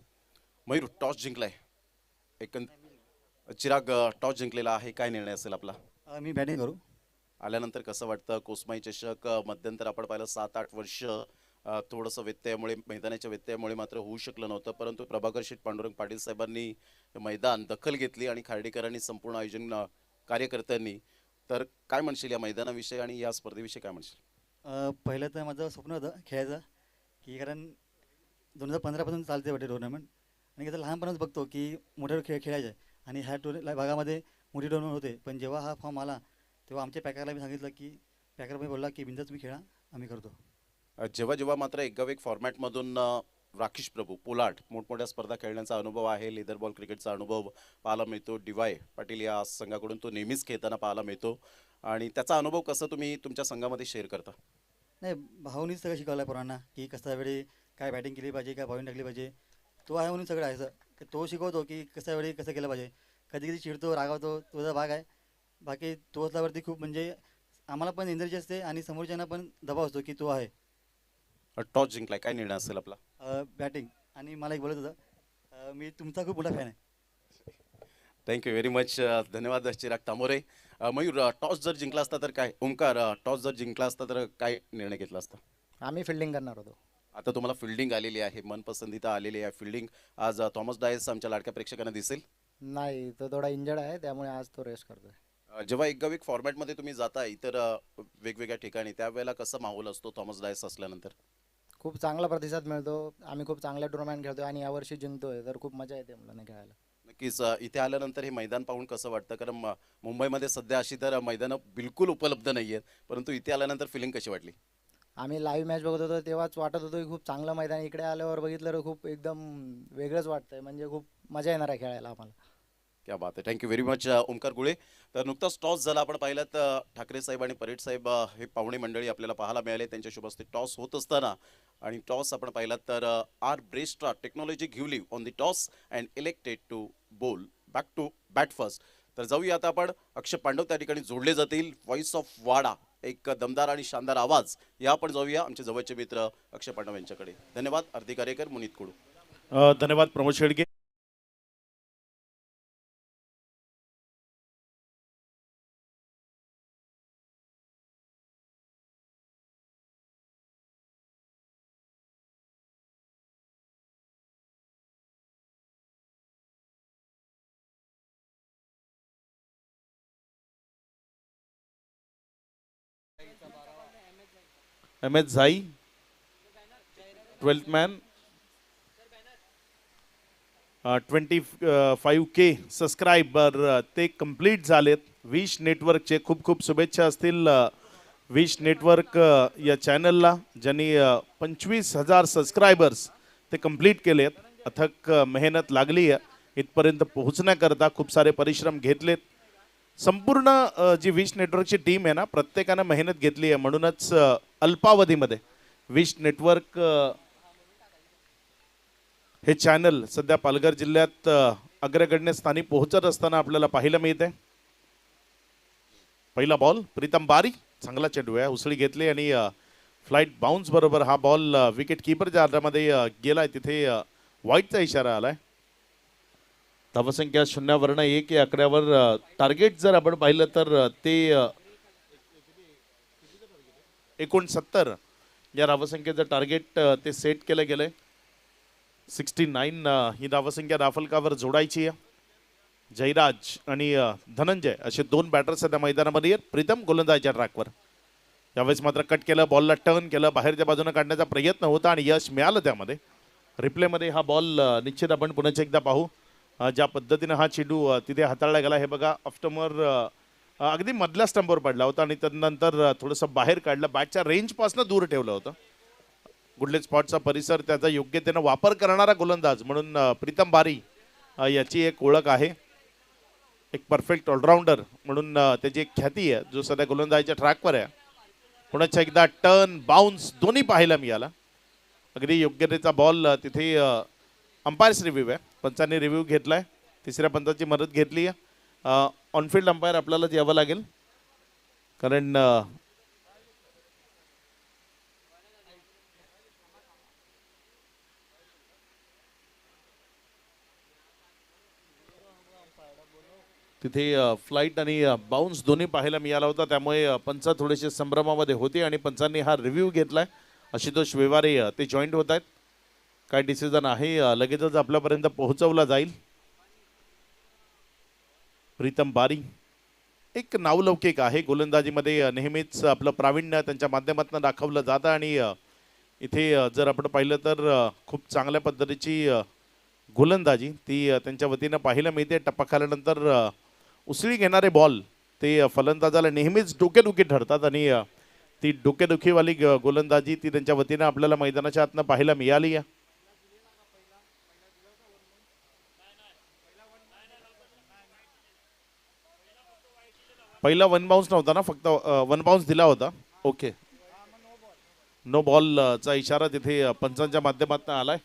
मयूर टॉस जिंकलाय. चिराग टॉस जिंकलेला आहे. काय निर्णय असेल आपला? मी बॅटिंग करू. आल्यानंतर कसं वाटतं? कोसमाई चषक मध्यंतर आपण पाहिलं 7-8 वर्ष थोडंसं व्यत्ययामुळे मैदानाच्या व्यत्ययामुळे मात्र होऊ शकलं नव्हतं, परंतु प्रभाकर शेठ पांडुरंग पाटील साहेबांनी मैदान दखल घेतली आणि खार्डेकरांनी संपूर्ण आयोजन कार्यकर्त्यांनी. तर काय म्हणशील या मैदानाविषयी आणि या स्पर्धेविषयी काय म्हणशील? पहिलं तर माझं स्वप्न होतं खेळायचं, की कारण 2015पासून चालते वाटते टुर्नामेंट आणि कसं लहानपणाच बघतो की मोठे खेळ खेळायचे आणि ह्या भागामध्ये मोठी टुर्नामेंट होते. पण जेव्हा हा फॉर्म आला तेव्हा आमच्या पॅकरला मी सांगितलं की पॅकर बोलला की बिंदास तुम्ही खेळा, आम्ही करतो. जेव्हा जेव्हा मात्र एक फॉर्मॅटमधून राकेश प्रभू पोलार्ड मोठमोठ्या स्पर्धा खेळण्याचा अनुभव आहे, लेदर बॉल क्रिकेटचा अनुभव पाहायला मिळतो. DY पाटील या संघाकडून तो नेहमीच खेळताना पाहायला मिळतो आणि त्याचा अनुभव कसं तुम्ही तुमच्या संघामध्ये शेअर करता? नाही, भाऊनीच सगळं शिकवलं आहे पोरांना की कसा वेळी काय बॅटिंग केली पाहिजे, काय बॉलिंग टाकली पाहिजे. तो आहे म्हणून सगळं आहे सर. तो शिकवतो की कसा वेळी कसं केलं पाहिजे. कधी कधी चिडतो, रागावतो, तुझा भाग आहे. बाकी तो असल्यावरती खूप म्हणजे आम्हाला पण एनर्जी असते आणि समोरच्यांना पण दबाव असतो की तो आहे. टॉस जिंकलाय, काय निर्णय असेल आपला? बॅटिंग. आणि मला एक बोलत होतं, मी तुमचा खूप मोठा फॅन आहे. Thank you very much. धन्यवाद चिराग तामोरे. मयूर, टॉस जर जिंकला असता तर काय? ओंकार, टॉस जर जिंकला असता तर काय निर्णय घेतला असता? आम्ही फिल्डिंग करणार होतो. आता तुम्हाला फिल्डिंग आलेली आहे, मनपसंतीता आलेली आहे फिल्डिंग. आज थॉमस डायस आमच्या लाडक्या प्रेक्षकांना दिसेल. नाही, तो थोडा इंजर्ड आहे, त्यामुळे आज तो रेस्ट करतोय. जेव्हा एक फॉर्मॅटमध्ये तुम्ही जाता इतर वेगवेगळ्या ठिकाणी, त्यावेळेला कसा माहोल असतो थॉमस डायस असल्यानंतर? खूप चांगला प्रतिसाद मिळतो. आम्ही खूप चांगल्या टुर्नामेंट खेळतोय आणि यावर्षी जिंकतोय, तर खूप मजा येते मुलांना खेळायला. नक्कीच. इथे आल्यानंतर हे मैदान पाहून कसं वाटतं? कारण मुंबईमध्ये सध्या अशी तर मैदानं बिलकुल उपलब्ध नाही आहेत, परंतु इथे आल्यानंतर फिलिंग कशी वाटली? आम्ही लाईव्ह मॅच बघत होतो तेव्हाच वाटत होतं की खूप चांगलं मैदान. इकडे आल्यावर बघितलं तर खूप एकदम वेगळंच वाटतंय, म्हणजे खूप मजा येणार आहे खेळायला आम्हाला. क्या बात आहे. Thank you very much Omkar Gule. तर नुकताच टॉस झाला, आपण पाहिलं तर ठाकरे साहेब आणि परेड साहेब हे पाहुणे मंडळी आपल्याला पाहायला मिळाले. त्यांच्या शुभ हस्ते टॉस होत असताना आणि टॉस आपण पाहिला तर orchestra technology Ghivali on the toss and elected to bowl back to bat first. तर जाऊया आता आपण. अक्षय पांडव त्या ठिकाणी जोडले जातील. व्हॉइस ऑफ वाडा, एक दमदार आणि शानदार आवाज. या आपण जाऊया आमचे जवळचे मित्र अक्षय पांडव यांच्याकडे. धन्यवाद आरती कार्यकर, मुनीत कुडू. धन्यवाद प्रमोद शेडगे. MS झाई 12th मॅन. 25K सबस्क्रायबर ते कंप्लीट झालेत. विश नेटवर्कचे खूप खूप शुभेच्छा असतील विश नेटवर्क या चॅनलला, ज्यांनी 25,000 सबस्क्रायबर्स ते कंप्लीट केलेत. अथक मेहनत लागली आहे इथपर्यंत पोहोचण्याकरता, खूप सारे परिश्रम घेतलेत. संपूर्ण जी विश नेटवर्कची टीम आहे ना, प्रत्येकानं मेहनत घेतली आहे. म्हणूनच अल्पावधीमध्ये विश नेटवर्क हे चॅनल सध्या पालघर जिल्ह्यात अग्रगण्य स्थानी पोहोचत असताना आपल्याला पाहायला मिळते. पहिला बॉल प्रीतम बारी, चांगला चेंडू आहे, उसळी घेतली आणि फ्लाइट बाउन्स बरोबर हा बॉल विकेट कीपरच्या हातामध्ये गेलाय. तिथे वाईटचा इशारा आलाय. धावसंख्या 0-1 या आकड्यावर. टार्गेट जर आपण पाहिलं तर ते 69 या धावसंख्येचं टार्गेट ते सेट केलं गेलंय. 69 ही धावसंख्या राफलकावर जोडायची आहे. जयराज आणि धनंजय असे दोन बॅटर्स त्या मैदानामध्ये आहेत. प्रीतम गोलंदाजीच्या ट्रॅकवर. यावेळेस मात्र कट केलं, बॉलला टर्न केलं, बाहेरच्या बाजूने काढण्याचा प्रयत्न होता आणि यश मिळालं त्यामध्ये. रिप्लेमध्ये हा बॉल निश्चित आपण पुन्हा एकदा पाहू. ज्या पद्धतीनं हा चेंडू तिथे हाताळला गेला हे बघा. ऑफस्टमवर अगदी मधल्या स्टंपवर पडला होता आणि त्यानंतर थोडंसं बाहेर काढलं, बॅटच्या रेंजपासून दूर ठेवलं होतं. गुडलेट स्पॉटचा परिसर त्याचा योग्यतेनं वापर करणारा गोलंदाज म्हणून प्रीतम बारी याची एक ओळख आहे. एक परफेक्ट ऑलराऊंडर म्हणून त्याची एक ख्याती आहे, जो सध्या गोलंदाजीच्या ट्रॅकवर आहे. पुन्हा एकदा टर्न बाउन्स दोन्ही पाहायला मिळाला. अगदी योग्यतेचा बॉल तिथे अंपायर्स रिव्ह्यू आहे, पंचांनी रिव्ह्यू घेतलाय, तिसऱ्या पंचाची मदत घेतली आहे. ऑनफिल्ड अंपायर आपल्यालाच यावं लागेल, कारण तिथे फ्लाईट आणि बाउन्स दोन्ही पाहायला मिळाला होता. त्यामुळे पंच थोडेसे संभ्रमामध्ये होते आणि पंचांनी हा रिव्ह्यू घेतलाय. आशुतोष वेवारे ते जॉईंट होत आहेत. काय डिसिजन आहे लगेचच आपल्यापर्यंत पोहोचवला जाईल. प्रीतम बारी एक नावलौकिक आहे गोलंदाजीमध्ये, नेहमीच आपलं प्रावीण्य त्यांच्या माध्यमातून दाखवलं जातं आणि इथे जर आपण पाहिलं तर खूप चांगल्या पद्धतीची गोलंदाजी ती त्यांच्या वतीनं पाहायला मिळते. टप्पा खाल्यानंतर उसळी घेणारे बॉल ते फलंदाजाला नेहमीच डोकेदुखी ठरतात आणि ती डोकेदुखीवाली गोलंदाजी ती त्यांच्या वतीनं आपल्याला मैदानाच्या आतनं पाहायला मिळाली आहे. पहिला वन बाउन्स नव्हता ना, फक्त वन बाउन्स दिला होता. ओके, नो बॉलचा इशारा तिथे पंचांच्या माध्यमातून आलाय.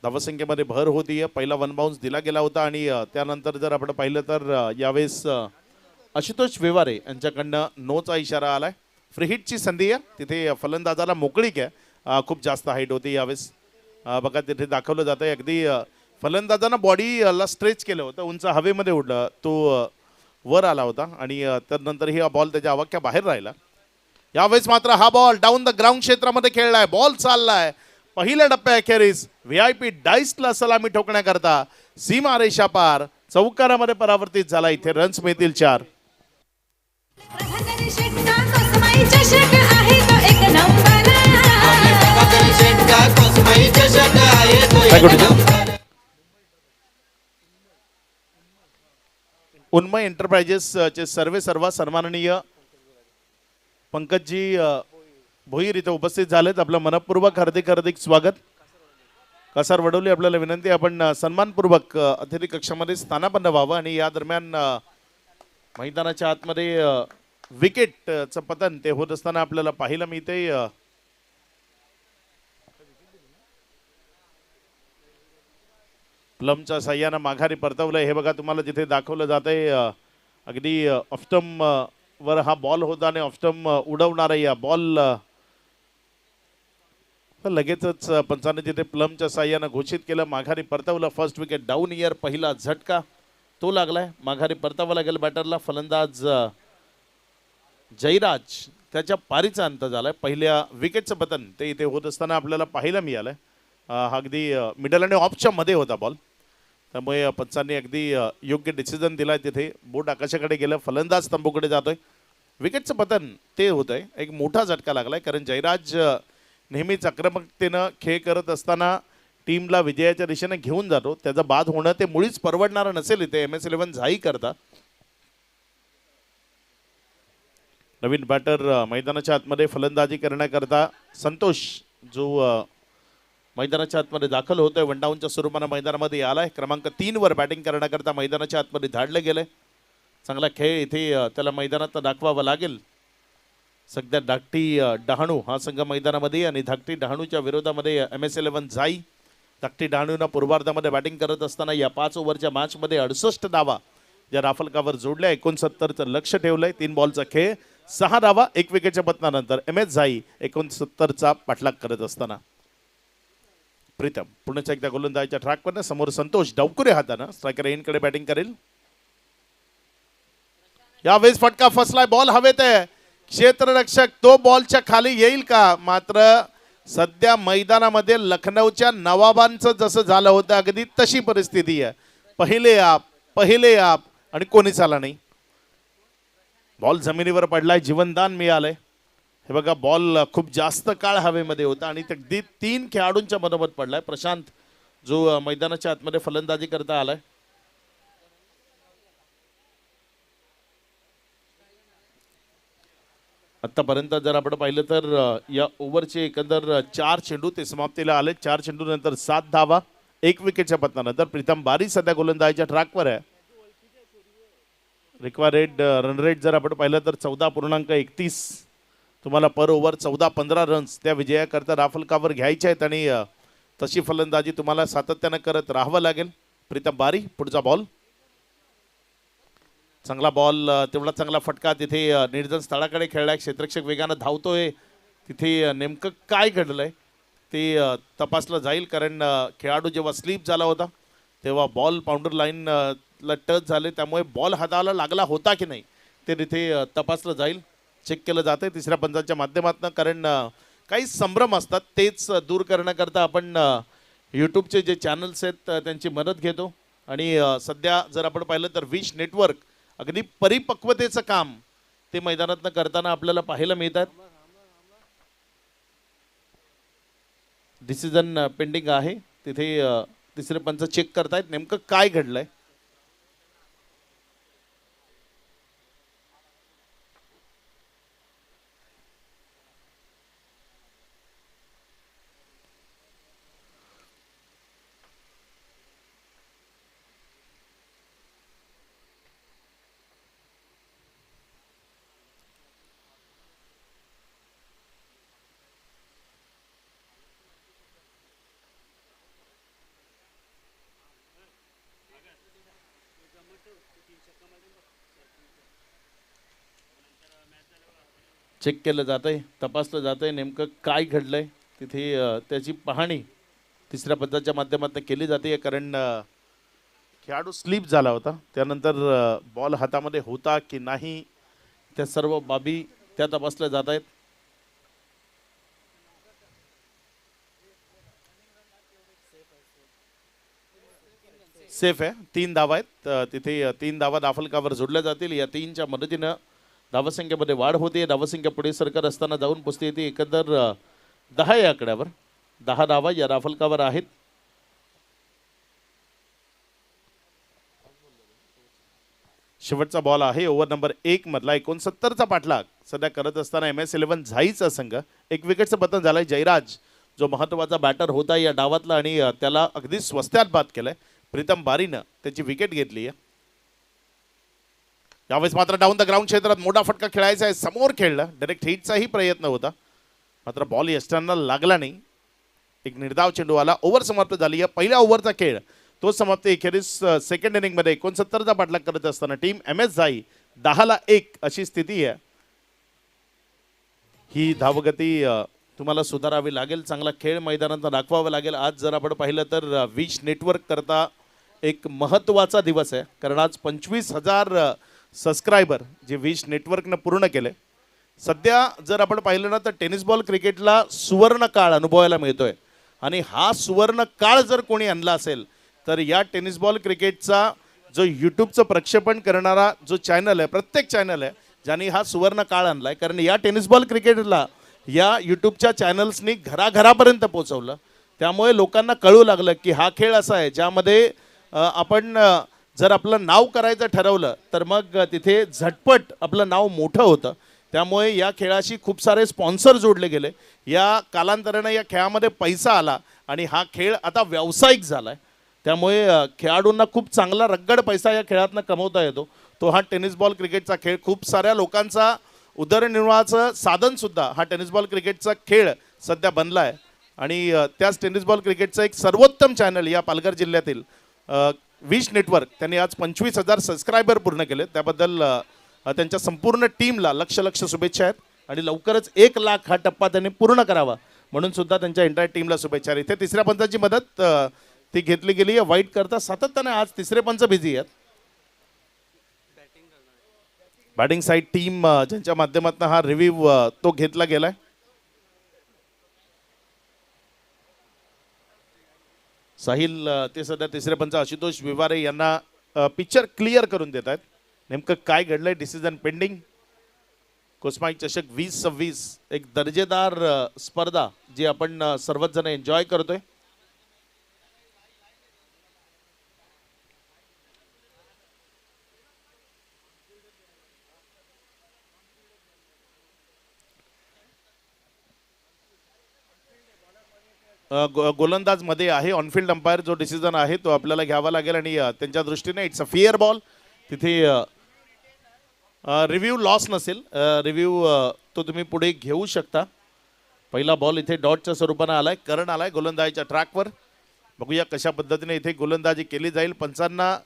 धावसंख्येमध्ये भर होती. पहिला वन बाउन्स दिला गेला होता आणि त्यानंतर जर आपण पाहिलं तर यावेळेस आशुतोष वेवारे यांच्याकडनं नोचा इशारा आलाय. फ्री हिटची संधी आहे, तिथे फलंदाजाला मोकळीक आहे, खूप जास्त हाईट होती यावेळेस. बघा तिथे दाखवलं जातं आहे अगदी फलंदाजानं बॉडीला स्ट्रेच केलं होतं, उंच हवेमध्ये उडलं, तो वर आला होता आणि त्यानंतर ही बॉल त्याच्या आवाक्या बाहेर राहिला. यावेळेस मात्र हा बॉल डाऊन द ग्राउंड क्षेत्रामध्ये खेळलाय, बॉल चाललाय. पहिल्या टप्प्याखेरीस व्हीआयपी डाईसला सलामी ठोकण्याकरता सीमा रेषा पार चौकारामध्ये परावर्तित झाला. इथे रन्स मिळतील 4. प्रभाकरी शेटचा कोसमाई चषक आहे तो एक नंबर. उन्मय एंटरप्राइजेसचे सर्व सन्माननीय पंकजी भोईर इथे उपस्थित झालेत. आपलं मनपूर्वक हार्दिक स्वागत. कासार वडवली आपल्याला विनंती, आपण सन्मानपूर्वक अतिथी कक्षामध्ये स्थानापन्न व्हावं आणि या दरम्यान मैदानाच्या आतमध्ये विकेटचं पतन ते होत असताना आपल्याला पाहायला मिळते. प्लमच्या साह्यानं माघारी परतवलंय हे बघा, तुम्हाला जिथे दाखवलं जातंय. अगदी ऑफस्टम वर हा बॉल होता आणि ऑफस्टम उडवणारा या बॉल लगेचच पंचाने तिथे प्लमच्या साह्यानं घोषित केलं, माघारी परतवलं. फर्स्ट विकेट डाऊन इयर, पहिला झटका तो लागलाय, माघारी परतावा लागेल बॅटरला. फलंदाज जयराज त्याच्या पारीचा अंत झालाय. पहिल्या विकेटचं पतन ते इथे होत असताना आपल्याला पाहायला मिळालंय. अगदी मिडल आणि ऑफच्या मध्ये होता बॉल, त्यामुळे पंचांनी अगदी योग्य डिसिजन दिलाय. तिथे बोट आकाशाकडे गेलं, फलंदाज तंबूकडे जातोय. विकेटचं पतन ते होत आहे, एक मोठा झटका लागलाय, कारण जयराज नेहमीच आक्रमकतेनं खेळ करत असताना टीमला विजयाच्या दिशेने घेऊन जातो. त्याचा बाद होणं ते मुळीच परवडणारं नसेल. इथे MS11 झाई करता नवीन बॅटर मैदानाच्या आतमध्ये फलंदाजी करण्याकरता संतोष जो मैदानाच्या आतमध्ये दाखल होतोय, वन डाऊनच्या स्वरूपानं मैदानामध्ये आलाय. क्रमांक 3 वर बॅटिंग करण्याकरता मैदानाच्या आतमध्ये धाडलं गेलंय. चांगला खेळ इथे त्याला मैदानात दाखवावा लागेल. सध्या धाकटी डहाणू हा संघ मैदानामध्ये आणि धाकटी डहाणूच्या विरोधामध्ये MS11 झाई. धाकटी डहाणूनं पूर्वार्धामध्ये बॅटिंग करत असताना या 5 ओव्हरच्या मॅचमध्ये 68 धावा ज्या राफलकावर जोडल्या, 69चं लक्ष ठेवलंय. 3 बॉलचा खेळ, 6 धावा 1 विकेटच्या पतनानंतर MS झाई 69चा पाठलाग करत असताना प्रीतम पुण्याच्या एकदा गोलंदाजीच्या ट्रॅकवर. समोर संतोष डावकुरे हातानं स्ट्रायकर एनकडे बॅटिंग करेल. यावेळेस फटका फसलाय, बॉल हवेत आहे. क्षेत्ररक्षक तो बॉलच्या खाली येईल का? मात्र सध्या मैदानामध्ये लखनौच्या नवाबांचं जसं झालं होतं अगदी तशी परिस्थिती आहे. पहिले आप आणि कोणीच आला नाही. बॉल जमिनीवर पडलाय, जीवनदान मिळालंय. हे बघा बॉल खूप जास्त काळ हवेमध्ये होता आणि अगदी 3 खेळाडूंच्या मधोमध पडलाय. प्रशांत जो मैदानाच्या आतमध्ये फलंदाजी करता आलाय. आतापर्यंत जर आपण पाहिलं तर या ओव्हरचे एकंदर 4 चेंडू ते समाप्तीला आले. 4 चेंडू नंतर 7 धावा 1 विकेटच्या पतनानंतर प्रीतम बारी सध्या गोलंदाजीच्या ट्रॅकवर आहे. रिक्वायर्ड रन रेट जर आपण पाहिलं तर 14.31. तुम्हाला पर ओव्हर 14-15 रन्स त्या विजयाकरता राफलकावर घ्यायचे आहेत आणि तशी फलंदाजी तुम्हाला सातत्यानं करत राहावं लागेल. प्रीतम बारी पुढचा बॉल. चांगला बॉल, तेवढा चांगला फटका. तिथे निर्जन स्थळाकडे खेळलाय. क्षेत्ररक्षक वेगानं धावतोय. तिथे नेमकं काय घडलंय ते तपासलं जाईल, कारण खेळाडू जेव्हा स्लीप झाला होता तेव्हा बॉल बाउंड्री लाईन ला टच झाले, त्यामुळे बॉल हाताला लागला होता की नाही ते तिथे तपासलं जाईल, चेक केलं जातं तिसऱ्या पंचाच्या माध्यमातून. कारण काही संभ्रम असतात तेच दूर करण्याकरता आपण यूट्यूबचे जे चॅनल्स आहेत त्यांची मदत घेतो. आणि सध्या जर आपण पाहिलं तर विश नेटवर्क अगदी परिपक्वतेचं काम ते मैदानातनं करताना आपल्याला पाहायला मिळतात. डिसिजन पेंडिंग आहे. तिथे तिसरे पंच चेक करतायत नेमकं काय घडलंय. चेक केलं जातंय, तपासलं जातंय नेमकं काय घडलंय. तिथे त्याची पाहणी तिसऱ्या पद्धतीच्या माध्यमातून केली जाते. कारण खेळाडू स्लीप झाला होता, त्यानंतर बॉल हातामध्ये होता की नाही त्या सर्व बाबी त्या तपासल्या जात आहेत. सेफ आहे. 3 धावा आहेत. तिथे 3 धावा दाफलकावर जोडल्या जातील. या 3च्या मदतीनं धावसंख्येमध्ये वाढ होते. धावसंख्या पुढे सरकत असताना जाऊन पोचते येते. एकंदर 10 या आकड्यावर 10 धावा या दाफलकावर आहेत. शेवटचा बॉल आहे ओव्हर नंबर 1 मधला. 69चा पाठलाग सध्या करत असताना MS11 झाईचा संघ. 1 विकेटचं पतन झालंय. जयराज जो महत्वाचा बॅटर होता या डावातला आणि त्याला अगदी स्वस्त्यात बाद केलंय. प्रीतम बारीनं त्याची विकेट घेतली आहे. यावेळेस मात्र डाऊन द ग्राउंड क्षेत्रात मोठा फटका खेळायचा आहे. समोर खेळलं, डायरेक्ट हिटचाही प्रयत्न होता, मात्र बॉल यष्टांना लागला नाही. एक निर्धाव चेंडू आला. ओव्हर समाप्त झाली. या पहिल्या ओव्हरचा खेळ तो समाप्त. अखेरीस सेकंड इनिंगमध्ये 69चा पाठलाग करत असताना टीम MS झाई 10-1 अशी स्थिती आहे. ही धावगती तुम्हाला सुधारावी लागेल. चांगला खेळ मैदानात दाखवावा लागेल. आज जर आपण पाहिलं तर विश नेटवर्क करता एक महत्त्वाचा दिवस आहे, कारण आज 25,000 सबस्क्रायबर जे विश नेटवर्कनं पूर्ण केले. सध्या जर आपण पाहिलं ना तर टेनिस बॉल क्रिकेटला सुवर्ण काळ अनुभवायला मिळतोय. आणि हा सुवर्ण काळ जर कोणी आणला असेल तर या टेनिस बॉल क्रिकेटचा जो यूट्यूबचं प्रक्षेपण करणारा जो चॅनल आहे, प्रत्येक चॅनल आहे ज्यांनी हा सुवर्ण काळ आणलाय. कारण या टेनिस बॉल क्रिकेटला या यूट्यूबच्या चॅनल्सनी घराघरापर्यंत पोहोचवलं. त्यामुळे लोकांना कळू लागलं की हा खेळ असा आहे ज्यामध्ये आपण जर आपलं नाव करायचं ठरवलं तर मग तिथे झटपट आपलं नाव मोठं होतं. त्यामुळे या खेळाशी खूप सारे स्पॉन्सर जोडले गेले. या कालांतराने या खेळामध्ये पैसा आला आणि हा खेळ आता व्यावसायिक झाला आहे. त्यामुळे खेळाडूंना खूप चांगला रगड पैसा या खेळातनं कमवता येतो. तो हा टेनिस बॉल क्रिकेटचा खेळ खूप साऱ्या लोकांचा उदरनिर्वाहाचं साधनसुद्धा हा टेनिस बॉल क्रिकेटचा खेळ सध्या बनला आहे. आणि त्याच टेनिस बॉल क्रिकेटचं एक सर्वोत्तम चॅनल या पालघर जिल्ह्यातील विश नेटवर्क त्यांनी आज 25,000 सबस्क्रायबर पूर्ण केले. त्याबद्दल त्यांच्या संपूर्ण टीमला लक्ष शुभेच्छा आहेत. आणि लवकरच 1 लाख हा टप्पा त्यांनी पूर्ण करावा म्हणून सुद्धा त्यांच्या एंटायर टीमला शुभेच्छा. इथे तिसऱ्या पंचाची मदत ती घेतली गेली आहे. वाईट करता सातत्याने आज तिसरे पंच बिझी आहेत. बॅटिंग साईड टीम ज्यांच्या माध्यमातून हा रिव्ह्यू तो घेतला गेलाय. साहिल ते सध्या तिसरे पंच आशुतोष विवारे यांना पिक्चर क्लिअर करून देत आहेत. नेमकं काय घडलंय. Decision pending. कोस्माई चषक 2026 एक दर्जेदार स्पर्धा जी आपण सर्वच जण एन्जॉय करतोय. गोलंदाज मध्ये आहे ऑनफिल्ड अंपायर. जो डिसिजन आहे तो आपल्याला घ्यावा लागेल आणि त्यांच्या दृष्टीने इट्स अ फेअर बॉल. तिथे रिव्ह्यू लॉस नसेल. रिव्ह्यू तो तुम्ही पुढे घेऊ शकता. पहिला बॉल इथे डॉटच्या स्वरूपाने आलाय. करण आलाय गोलंदाजीच्या ट्रॅकवर. बघूया कशा पद्धतीने इथे गोलंदाजी केली जाईल. पंचांना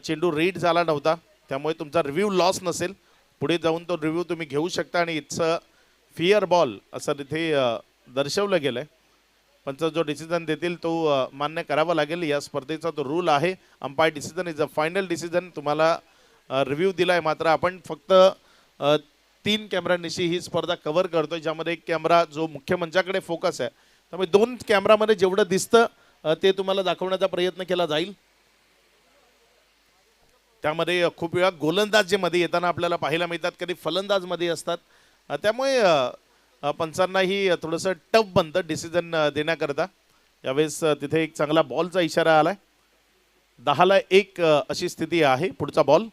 चेंडू रीड झाला नव्हता त्यामुळे तुमचा रिव्ह्यू लॉस नसेल. पुढे जाऊन तो रिव्ह्यू तुम्ही घेऊ शकता आणि इट्स अ फेअर बॉल असं तिथे दर्शवलं गेलंय. पंच जो डिसिजन देतील तो मान्य करावा लागेल. या स्पर्धेचा तो रूल आहे. Umpire decision is a final decision. तुम्हाला रिव्ह्यू दिलाय. मात्र आपण फक्त 3 कॅमेऱ्यांनिशी ही स्पर्धा कव्हर करतोय ज्यामध्ये एक कॅमेरा जो मुख्य मंचाकडे फोकस आहे. त्यामुळे 2 कॅमेरामध्ये जेवढं दिसतं ते तुम्हाला दाखवण्याचा प्रयत्न केला जाईल. त्यामध्ये खूप वेळा गोलंदाज जे मध्ये येताना आपल्याला पाहायला मिळतात कधी फलंदाज मध्ये असतात. त्यामुळे पंचांनाही थोडंसं टफ बनतं डिसिजन देण्याकरता. यावेळेस तिथे एक चांगला बॉलचा इशारा आलाय. 10-1 अशी स्थिती आहे. पुढचा बॉल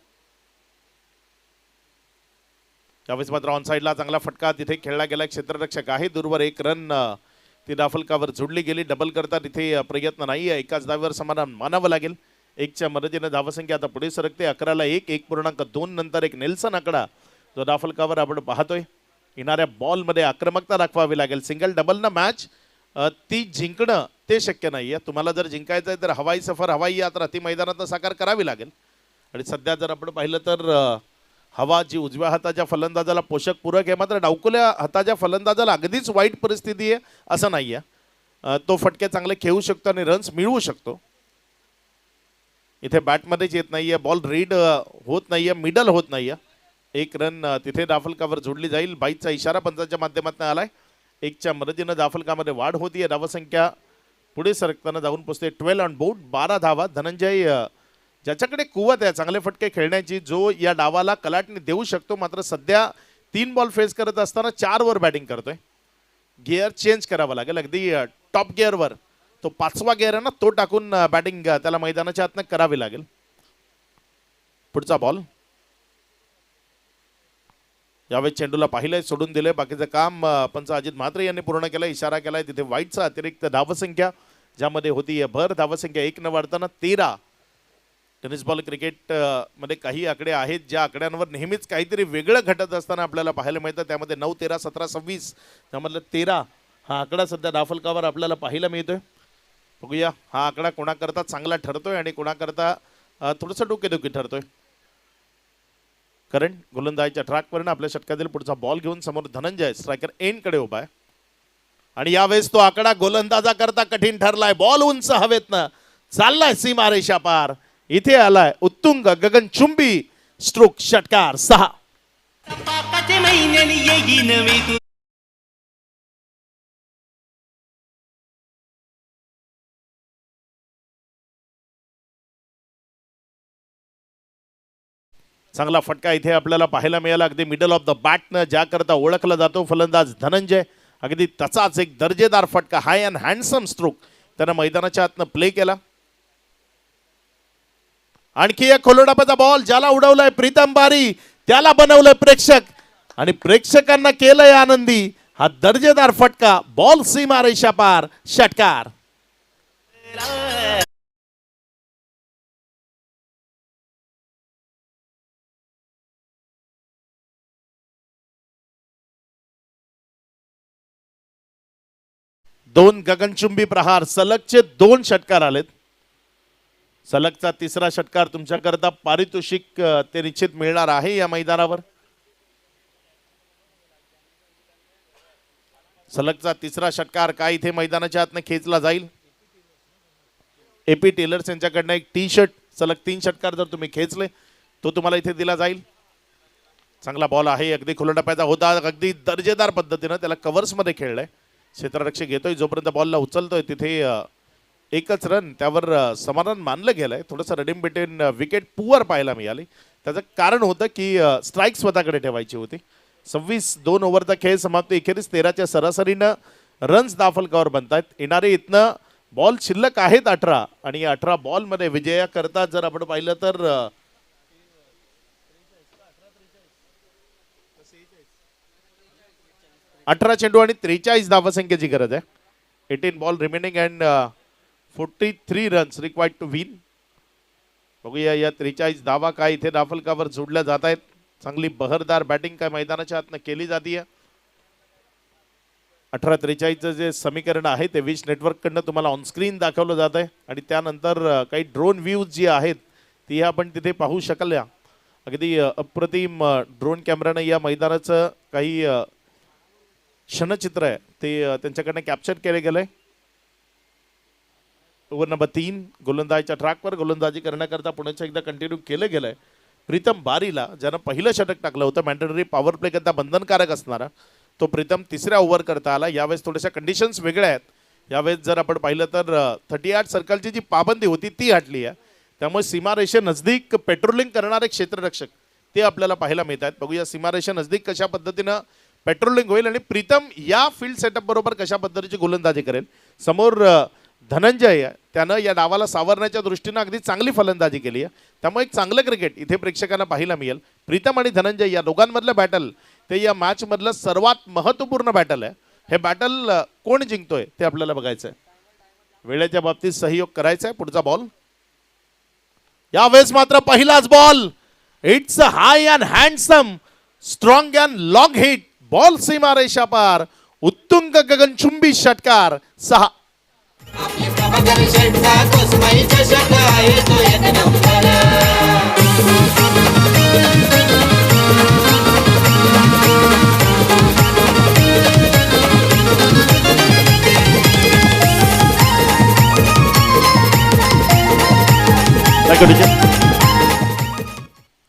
यावेळेस मात्र ऑन साईडला चांगला फटका तिथे खेळला गेला. क्षेत्ररक्षक आहे. दूरवर 1 रन ती दाफलकावर जोडली गेली. डबल करता तिथे प्रयत्न नाही. एकाच धावेवर समाधान मानावं लागेल. 1च्या मदतीने धावसंख्या आता पुढे सरकते. 11-1. 1.2 नंतर एक नेल्सन आकडा जो दाफलकावर आपण पाहतोय. येणाऱ्या बॉलमध्ये आक्रमकता दाखवावी लागेल. सिंगल डबलनं मॅच ती जिंकणं ते शक्य नाही आहे. तुम्हाला जर जिंकायचं आहे तर हवाई सफर हवाई यात्रा ती मैदानात साकार करावी लागेल. आणि सध्या जर आपण पाहिलं तर हवा जी उजव्या हाताच्या फलंदाजाला पोषक पूरक आहे. मात्र डावकुल्या हाताच्या फलंदाजाला अगदीच वाईट परिस्थिती आहे असं नाही आहे. तो फटके चांगले खेळू शकतो आणि रन्स मिळवू शकतो. इथे बॅटमध्येच येत नाहीये. बॉल रीड होत नाहीये. मिडल होत नाहीये. 1 रन तिथे दाफलकावर जोडली जाईल. 22चा इशारा पंचांच्या माध्यमातून आलाय. 1च्या मदतीनं दाफलकामध्ये वाढ होतीये. धावसंख्या पुढे सरकताना जाऊन पोहोचते 12 ऑन बोर्ड. 12 धावा. धनंजय ज्याच्याकडे कुवत आहे चांगले फटके खेळण्याची, जो या डावाला कलाटणी देऊ शकतो. मात्र सध्या 3 बॉल फेस करत असताना 4 वर बॅटिंग करतोय. गिअर चेंज करावा लागेल. अगदी टॉप गिअरवर तो 5वा गिअर आहे ना तो टाकून बॅटिंग त्याला मैदानाच्या आतनं करावी लागेल. पुढचा बॉल यावेळी चेंडूला पाहिलंय सोडून दिलंय. बाकीचं काम पंच अजित म्हात्रे यांनी पूर्ण केलं. इशारा केलाय. तिथे वाईटचा अतिरिक्त धावसंख्या ज्यामध्ये होती भर. धावसंख्या 1 न वाढताना 13. टेनिस बॉल क्रिकेट मध्ये काही आकडे आहेत ज्या आकड्यांवर नेहमीच काहीतरी वेगळं घटत असताना आपल्याला पाहायला मिळतं. त्यामध्ये 9, 13, 17, 26 त्यामधलं 13 हा आकडा सध्या दाफलकावर आपल्याला पाहायला मिळतोय. बघूया हा आकडा कोणाकरता चांगला ठरतोय आणि कोणाकरता थोडंसं डोकेदुखी ठरतोय. करण गोलंदाजीच्या ट्रॅकवरून आपल्या षटकातील पुढचा बॉल घेऊन समोर धनंजय स्ट्रायकर एंडकडे उभा आहे. आणि यावेळेस तो आकडा गोलंदाजाकरता कठीण ठरलाय. बॉल उंच हवेतनं चाललाय सीमारेषा पार. इथे आलाय उत्तुंग गगनचुंबी स्ट्रोक. षटकार 6. चांगला फटका इथे आपल्याला पाहायला मिळाला. अगदी मिडल ऑफ द बॅटनं ज्याकरता ओळखला जातो फलंदाज धनंजय, अगदी तसाच एक दर्जेदार फटका हाय अँड हँडसम स्ट्रोक त्यानं मैदानाच्या आतनं प्ले केला. आणखी एक खोलोडापाचा बॉल ज्याला उडवलाय प्रीतम बारी, त्याला बनवलंय प्रेक्षक आणि प्रेक्षकांना केलंय आनंदी. हा दर्जेदार फटका. बॉल सीमारेषा पार. षटकार. दोन गगनचुंबी प्रहार. सलगचे 2 षटकार आलेत. सलगचा 3रा षटकार तुमच्याकरता पारितोषिक ते निश्चित मिळणार आहे या मैदानावर. सलगचा 3रा षटकार काय इथे मैदानाच्या आतनं खेचला जाईल. एपी टेलर्स यांच्याकडनं एक टी शर्ट सलग 3 षटकार जर तुम्ही खेचले तो तुम्हाला इथे दिला जाईल. चांगला बॉल आहे. अगदी खुला टप्प्याचा होता. अगदी दर्जेदार पद्धतीनं त्याला कव्हर्समध्ये खेळलंय. क्षेत्ररक्षक घेतोय जोपर्यंत बॉलला उचलतोय तिथे 1च रन त्यावर समाधान मानलं गेलंय. थोडंसं रनिंग बिटवीन विकेट पुअर पाहायला मिळाली. त्याचं कारण होतं की स्ट्राईक स्वतःकडे ठेवायची होती. 26-2 ओव्हरचा खेळ समाप्ती अखेरीस 13च्या सरासरीनं रन्स दाफलकावर बनतायत. येणारे इथनं बॉल शिल्लक आहेत 18 आणि 18 बॉलमध्ये विजयाकरता जर आपण पाहिलं तर 18 चेंडू आणि 43 धावसंख्येची गरज आहे. 18 ball remaining and 43 runs required to win. बघूया या 43 धावा काय इथे दाफलकावर जोडल्या जात आहेत. चांगली बहरदार बॅटिंग काय मैदानाच्या आतनं केली जाते. 18-43चं जे समीकरण आहे ते विश नेटवर्ककडनं तुम्हाला ऑनस्क्रीन दाखवलं जात आहे आणि त्यानंतर काही ड्रोन व्ह्यूज जी आहेत ती आपण तिथे पाहू शकल्या. अगदी अप्रतिम ड्रोन कॅमेरानं या मैदानाचं काही क्षणचित्र आहे ते त्यांच्याकडनं कॅप्चर केले गेलंय. ओव्हर नंबर 3 गोलंदाजीच्या ट्रॅकवर गोलंदाजी करण्याकरता पुण्याच्या एकदा कंटिन्यू केलं गेलंय. प्रीतम बारीला ज्यानं पहिलं षटक टाकलं होतं मॅन्डेटरी पॉवर प्ले करता बंधनकारक असणारा तो प्रीतम तिसऱ्या ओव्हर करता आला. यावेळेस थोड्याशा कंडिशन्स वेगळ्या आहेत. यावेळेस जर आपण पाहिलं तर 38 सर्कलची जी पाबंदी होती ती हटली आहे. त्यामुळे सीमारेषे नजदीक पेट्रोलिंग करणारे क्षेत्ररक्षक ते आपल्याला पाहायला मिळत आहेत. बघूया सीमारेषे नजदीक कशा पद्धतीनं पेट्रोलिंग होईल आणि प्रीतम या फील्ड सेटअप बरोबर कशा पद्धतीची गोलंदाजी करेल. समोर धनंजय त्यानं या डावाला सावरण्याच्या दृष्टीनं अगदी चांगली फलंदाजी केली आहे. त्यामुळे एक चांगलं क्रिकेट इथे प्रेक्षकांना पाहायला मिळेल. प्रीतम आणि धनंजय या दोघांमधलं बॅटल ते या मॅचमधलं सर्वात महत्त्वपूर्ण बॅटल आहे. हे बॅटल कोण जिंकतोय ते आपल्याला बघायचं आहे. वेळेच्या बाबतीत सहयोग करायचा आहे. पुढचा बॉल यावेळेस मात्र पहिलाच ball. It's a high and handsome strong and long hit. Ball सीमारेषा पार. उत्तुंग गगनचुंबी षटकार 6. आपले प्रभाकर शेठचा कोसमाई चषक आहे तो एक नंबर.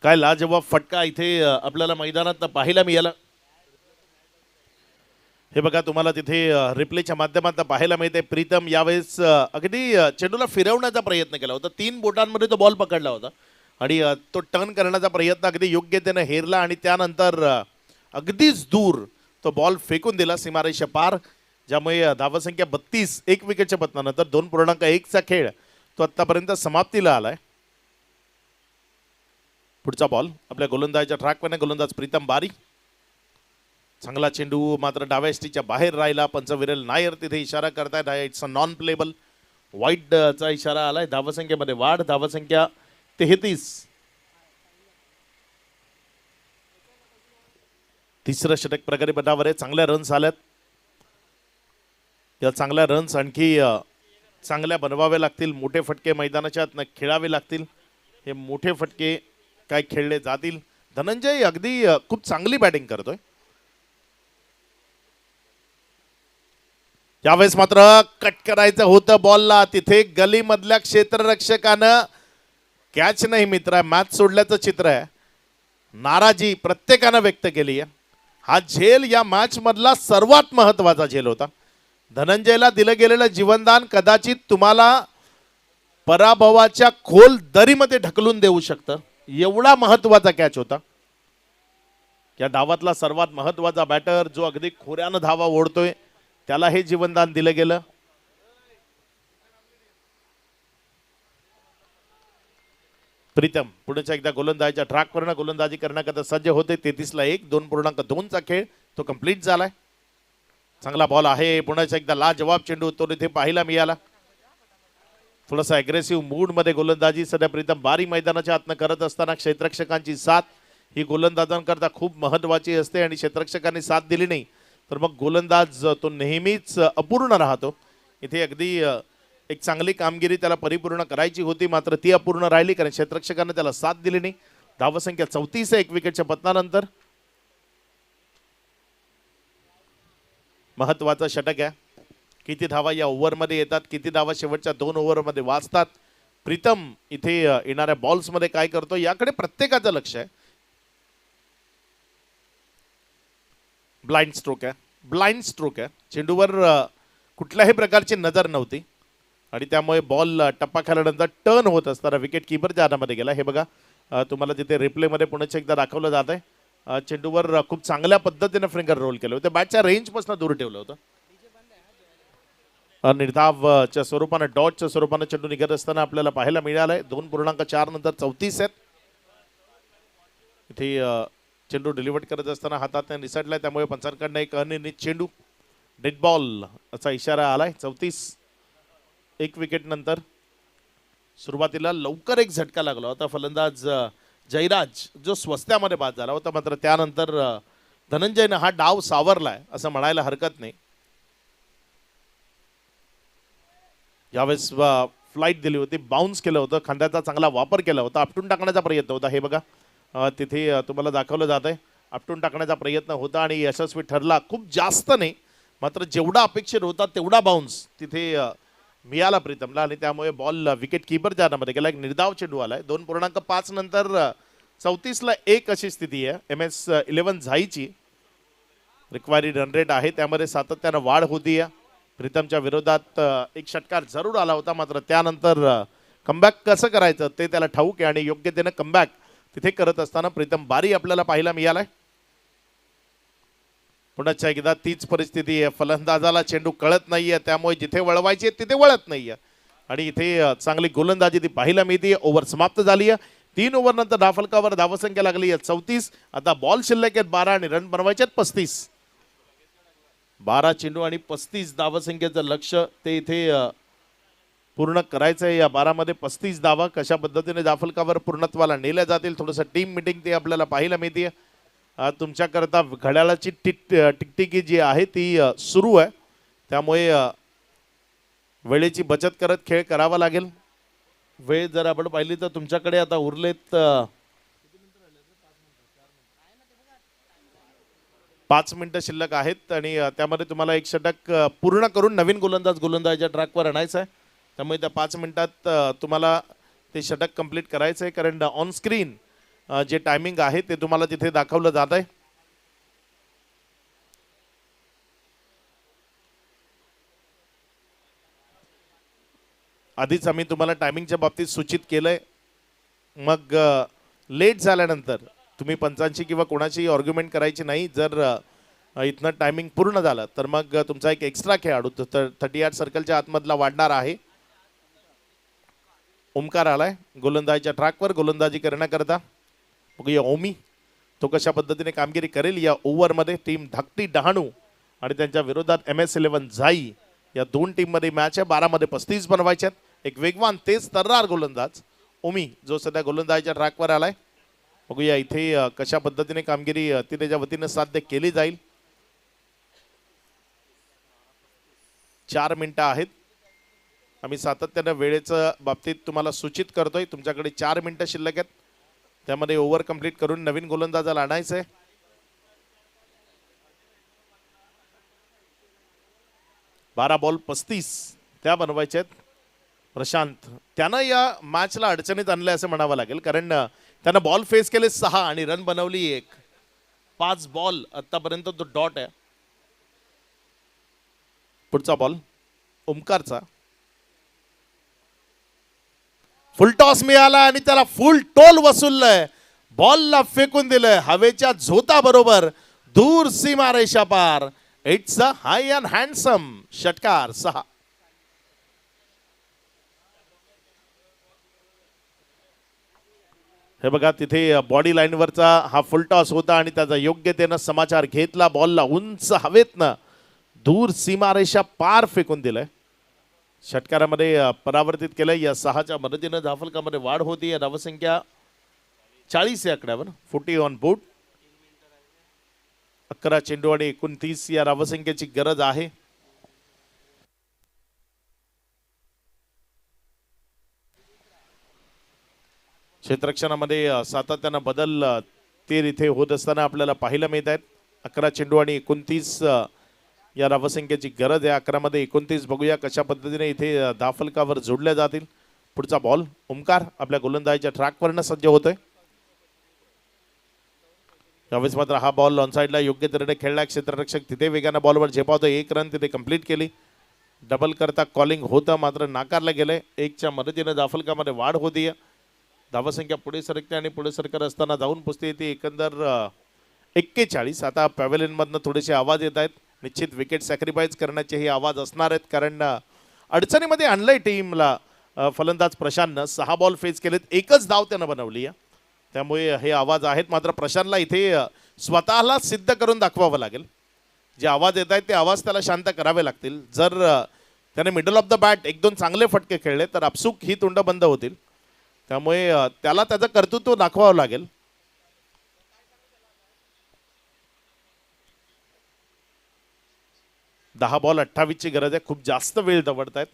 काय लाजवाब फटका इथे आपल्याला मैदानात पाहायला मिळाला. हे बघा तुम्हाला तिथे रिप्लेच्या माध्यमातून पाहायला मिळते. प्रीतम यावेळेस अगदी चेंडूला फिरवण्याचा प्रयत्न केला होता. 3 बोटांमध्ये तो बॉल पकडला होता आणि तो टर्न करण्याचा प्रयत्न अगदी योग्यतेने हेरला आणि त्यानंतर अगदीच दूर तो बॉल फेकून दिला सीमारेषा पार. ज्यामुळे धावसंख्या 32 एक विकेटच्या पतनानंतर 2.1चा खेळ तो आत्तापर्यंत समाप्तीला आलाय. पुढचा बॉल आपल्या गोलंदाजीच्या ट्रॅकवर गोलंदाज प्रीतम बारी. चांगला चेंडू मात्र डाव्या एसटीच्या बाहेर राहिला. पंच विरेल नायर तिथे इशारा करतायत. It's a non playable. वाईडचा इशारा आलाय. धावसंख्येमध्ये वाढ. धावसंख्या 33. तिसरं षटक प्रकारे पदावर आहे. चांगल्या रन्स आल्यात. या चांगल्या रन्स आणखी चांगल्या बनवावे लागतील. मोठे फटके मैदानाच्या आतनं खेळावे लागतील. हे मोठे फटके काय खेळले जातील. धनंजय अगदी खूप चांगली बॅटिंग करतोय. यावेळेस मात्र कट करायचं होतं बॉलला. तिथे गलीमधल्या क्षेत्ररक्षकानं कॅच नाही मित्र. मॅच सोडल्याचं चित्र आहे. नाराजी प्रत्येकानं व्यक्त केली आहे. हा झेल या मॅच मधला सर्वात महत्वाचा झेल होता. धनंजयला दिलं गेलेलं जीवनदान कदाचित तुम्हाला पराभवाच्या खोल दरीमध्ये ढकलून देऊ शकतं. एवढा महत्वाचा कॅच होता. या डावातला सर्वात महत्वाचा बॅटर जो अगदी खोऱ्यानं धावा ओढतोय त्याला हे जीवनदान दिलं गेलं. प्रीतम पुढच्या एकदा गोलंदाजीच्या ट्रॅकवरनं गोलंदाजी करण्याकरता सज्ज होते. 33ला 1 2.2चा खेळ तो कंप्लीट झालाय. चांगला बॉल आहे. पुण्याचा एकदा लाजवाब चेंडू तो तिथे पाहायला मिळाला. थोडासा अग्रेसिव्ह मूड मध्ये गोलंदाजी सध्या प्रीतम बारी मैदानाच्या आतनं करत असताना क्षेत्ररक्षकांची साथ ही गोलंदाजांकरता खूप महत्वाची असते आणि क्षेत्ररक्षकांनी साथ दिली नाही तर मग गोलंदाज तो नेहमीच अपूर्ण राहतो. इथे अगदी एक चांगली कामगिरी त्याला परिपूर्ण करायची होती मात्र ती अपूर्ण राहिली कारण क्षेत्ररक्षकांना त्याला साथ दिली नाही. धावसंख्या 34 आहे 1 विकेटच्या पतनानंतर. महत्वाचा षटक आहे. किती धावा या ओव्हरमध्ये येतात, किती धावा शेवटच्या 2 ओव्हरमध्ये वाचतात. प्रीतम इथे येणाऱ्या बॉल्समध्ये काय करतो याकडे प्रत्येकाचं लक्ष आहे. ब्लाइंड स्ट्रोक आहे. ब्लाइंड स्ट्रोक आहे. चेंडूवर कुठल्याही प्रकारची नजर नव्हती आणि त्यामुळे बॉल टप्पा खाल्यानंतर टर्न होत असताना विकेट किपरच्या हातामध्ये गेला. हे बघा तुम्हाला तिथे रिप्लेमध्ये पुण्याच्या एकदा दाखवलं जात आहे. चेंडूवर खूप चांगल्या पद्धतीने फिंगर रोल केलं होतं, बॅटच्या रेंजपासून दूर ठेवलं होतं. निर्धावच्या स्वरूपानं डॉटच्या स्वरूपानं चेंडू निघत असताना आपल्याला पाहायला मिळालंय. 2.4 नंतर 34 आहेत. इथे चेंडू डिलिव्हर करत असताना हातात निसटलाय, त्यामुळे पंचांकडनं एक अनिर्णित चेंडू, डेड बॉल असा इशारा आलाय. 34 एक विकेट नंतर. सुरुवातीला लवकर एक झटका लागला होता फलंदाज जयराज जो स्वस्त्यामध्ये बाद झाला होता, मात्र त्यानंतर धनंजयनं हा डाव सावरलाय असं म्हणायला हरकत नाही. यावेळेस फ्लाईट दिली होती, बाउन्स केलं होतं, खांद्याचा चांगला वापर केला होता, आपटून टाकण्याचा प्रयत्न होता. हे बघा तिथे तुम्हाला दाखवलं जात आहे, आपटून टाकण्याचा प्रयत्न होता आणि यशस्वी ठरला. खूप जास्त नाही, मात्र जेवढा अपेक्षित होता तेवढा बाउन्स तिथे मिळाला प्रीतमला आणि त्यामुळे बॉल विकेट किपरच्या हातामध्ये गेला. एक निर्धाव चेंडू आलाय. 2.5 नंतर 34ला 1 अशी स्थिती आहे. MS-11 झाईची रिक्वायर्ड रन रेट आहे, त्यामध्ये सातत्यानं वाढ होती आहे. प्रीतमच्या विरोधात एक षटकार जरूर आला होता, मात्र त्यानंतर कमबॅक कसं करायचं ते त्याला ठाऊक आहे आणि योग्यतेनं कमबॅक तिथे करत असताना प्रीतम बारी आपल्याला पाहायला मिळालाय. पुन्हा एकदा तीच परिस्थिती आहे, फलंदाजाला चेंडू कळत नाहीये, त्यामुळे जिथे वळवायचे तिथे वळत नाहीये आणि इथे चांगली गोलंदाजी ती पाहायला मिळते. ओव्हर समाप्त झाली आहे. 3 ओव्हर नंतर धावफलकावर धावसंख्या लागली आहे 34. आता बॉल शिल्लक आहेत 12 आणि रन बनवायचे आहेत 35. 12 चेंडू आणि 35 धावसंख्येचं लक्ष ते इथे पूर्ण करायचं आहे. या 12 मध्ये 35 धावा कशा पद्धतीने धावफलकावर पूर्णत्वाला नेल्या जातील, थोडंसं टीम मिटिंग ते आपल्याला पाहायला मिळते. तुमच्याकरता घड्याळाची टिकटिकी जी आहे ती सुरू आहे, त्यामुळे वेळेची बचत करत खेळ करावा लागेल. वेळ जर आपण पाहिली तर तुमच्याकडे आता उरलेत 5 मिनिटं शिल्लक आहेत आणि त्यामध्ये तुम्हाला एक षटक पूर्ण करून नवीन गोलंदाजाच्या ट्रॅकवर आणायचं आहे. त्यामुळे त्या 5 मिनिटात तुम्हाला ते षटक कंप्लीट करायचं आहे, कारण ऑन स्क्रीन जे टायमिंग आहे ते तुम्हाला तिथे दाखवलं जात आहे. आधीच आम्ही तुम्हाला टायमिंगच्या बाबतीत सूचित केलंय. मग लेट झाल्यानंतर तुम्ही पंचांची किंवा कोणाची आर्ग्युमेंट करायची नाही. जर इथनं टायमिंग पूर्ण झालं तर मग तुमचा एक एक्स्ट्रा खेळाडू 38 सर्कलच्या आतमधला वाढणार आहे. ओमकार आलाय गोलंदाजीच्या ट्रॅकवर गोलंदाजी करण्याकरता. बघूया ओमी तो कशा पद्धतीने कामगिरी करेल या ओव्हरमध्ये. टीम धाकटी डहाणू आणि त्यांच्या विरोधात MS-11 झाई या 2 टीममध्ये मॅच आहे. 12 मध्ये 35 बनवायच्यात. एक वेगवान तेज तर्रार गोलंदाज ओमी जो सध्या गोलंदाजीच्या ट्रॅकवर आलाय. बघूया इथे कशा पद्धतीने कामगिरी ती त्याच्या वतीने साध्य केली जाईल. 4 मिनिटं आहेत. आम्ही सातत्यानं वेळेचं बाबतीत तुम्हाला सूचित करतोय. तुमच्याकडे 4 मिनिटं शिल्लक आहेत, त्यामध्ये ओव्हर कंप्लीट करून नवीन गोलंदाजाला आणायचं आहे. बारा बॉल 35 त्या बनवायच्या आहेत. प्रशांत त्यानं या मॅचला अडचणीत आणलंय असं म्हणावं लागेल, कारण त्यानं बॉल फेस केले 6 आणि रन बनवली 1. 5 बॉल आतापर्यंत तो डॉट आहे. पुढचा बॉल ओमकारचा. फुल टॉस मिळाला आणि त्याला फुल टोल वसूललंय. बॉलला फेकून दिलंय हवेच्या झोता बरोबर दूर सीमा रेषा पार. It's a high and handsome षटकार 6. हे बघा तिथे बॉडी लाईनवरचा हा फुल टॉस होता आणि त्याचा योग्यतेनं समाचार घेतला. बॉलला उंच हवेतनं दूर सीमारेषा पार फेकून दिलंय. षटकारामध्ये परावर्तित केलंय. या 6च्या मदतीनं धावफलकामध्ये वाढ होती. या धावसंख्या 40 या आकड्यावर 40 ऑन बोर्ड. 11 चेंडू आणि 29 या धावसंख्येची गरज आहे. क्षेत्ररक्षणामध्ये सातत्यानं बदल ते इथे होत असताना आपल्याला पाहायला मिळत आहेत. 11 चेंडू आणि 29 या धावसंख्येची गरज आहे. 11 मध्ये 29. बघूया कशा पद्धतीने इथे धावफलकावर जोडल्या जातील. पुढचा बॉल ओमकार आपल्या गोलंदाजीच्या ट्रॅकवरनं सज्ज होतोय. यावेळेस मात्र हा बॉल ऑन साईडला योग्य तऱ्हेने खेळला. क्षेत्ररक्षक तिथे वेगाने बॉलवर झेपावतोय. 1 रन तिथे कंप्लीट केली. डबल करता कॉलिंग होतं मात्र नाकारलं गेलंय. 1च्या मदतीने धावफलकामध्ये वाढ होतीये. धावसंख्या पुढे सरकते आणि पुढे सरकत असताना जाऊन पोचते ती एकंदर 41. आता पॅव्हेलियनमधनं थोडेसे आवाज येत आहेत. निश्चित विकेट सॅक्रिफाईस करण्याचेही आवाज असणार आहेत, कारण अडचणीमध्ये आणलंय टीमला फलंदाज प्रशांतनं. 6 बॉल फेस केलेत, एकच धाव त्यानं बनवली आहे. त्यामुळे हे आवाज आहेत. मात्र प्रशांतला इथे स्वतःला सिद्ध करून दाखवावं लागेल. जे आवाज येत आहेत ते आवाज त्याला शांत करावे लागतील. जर त्याने मिडल ऑफ द बॅट 1-2 चांगले फटके खेळले तर आपसूक ही तोंड बंद होतील. त्यामुळे त्याला त्याचं कर्तृत्व दाखवावं लागेल. दहा बॉल 28 ची गरज आहे. खूप जास्त वेळ दवडत आहेत.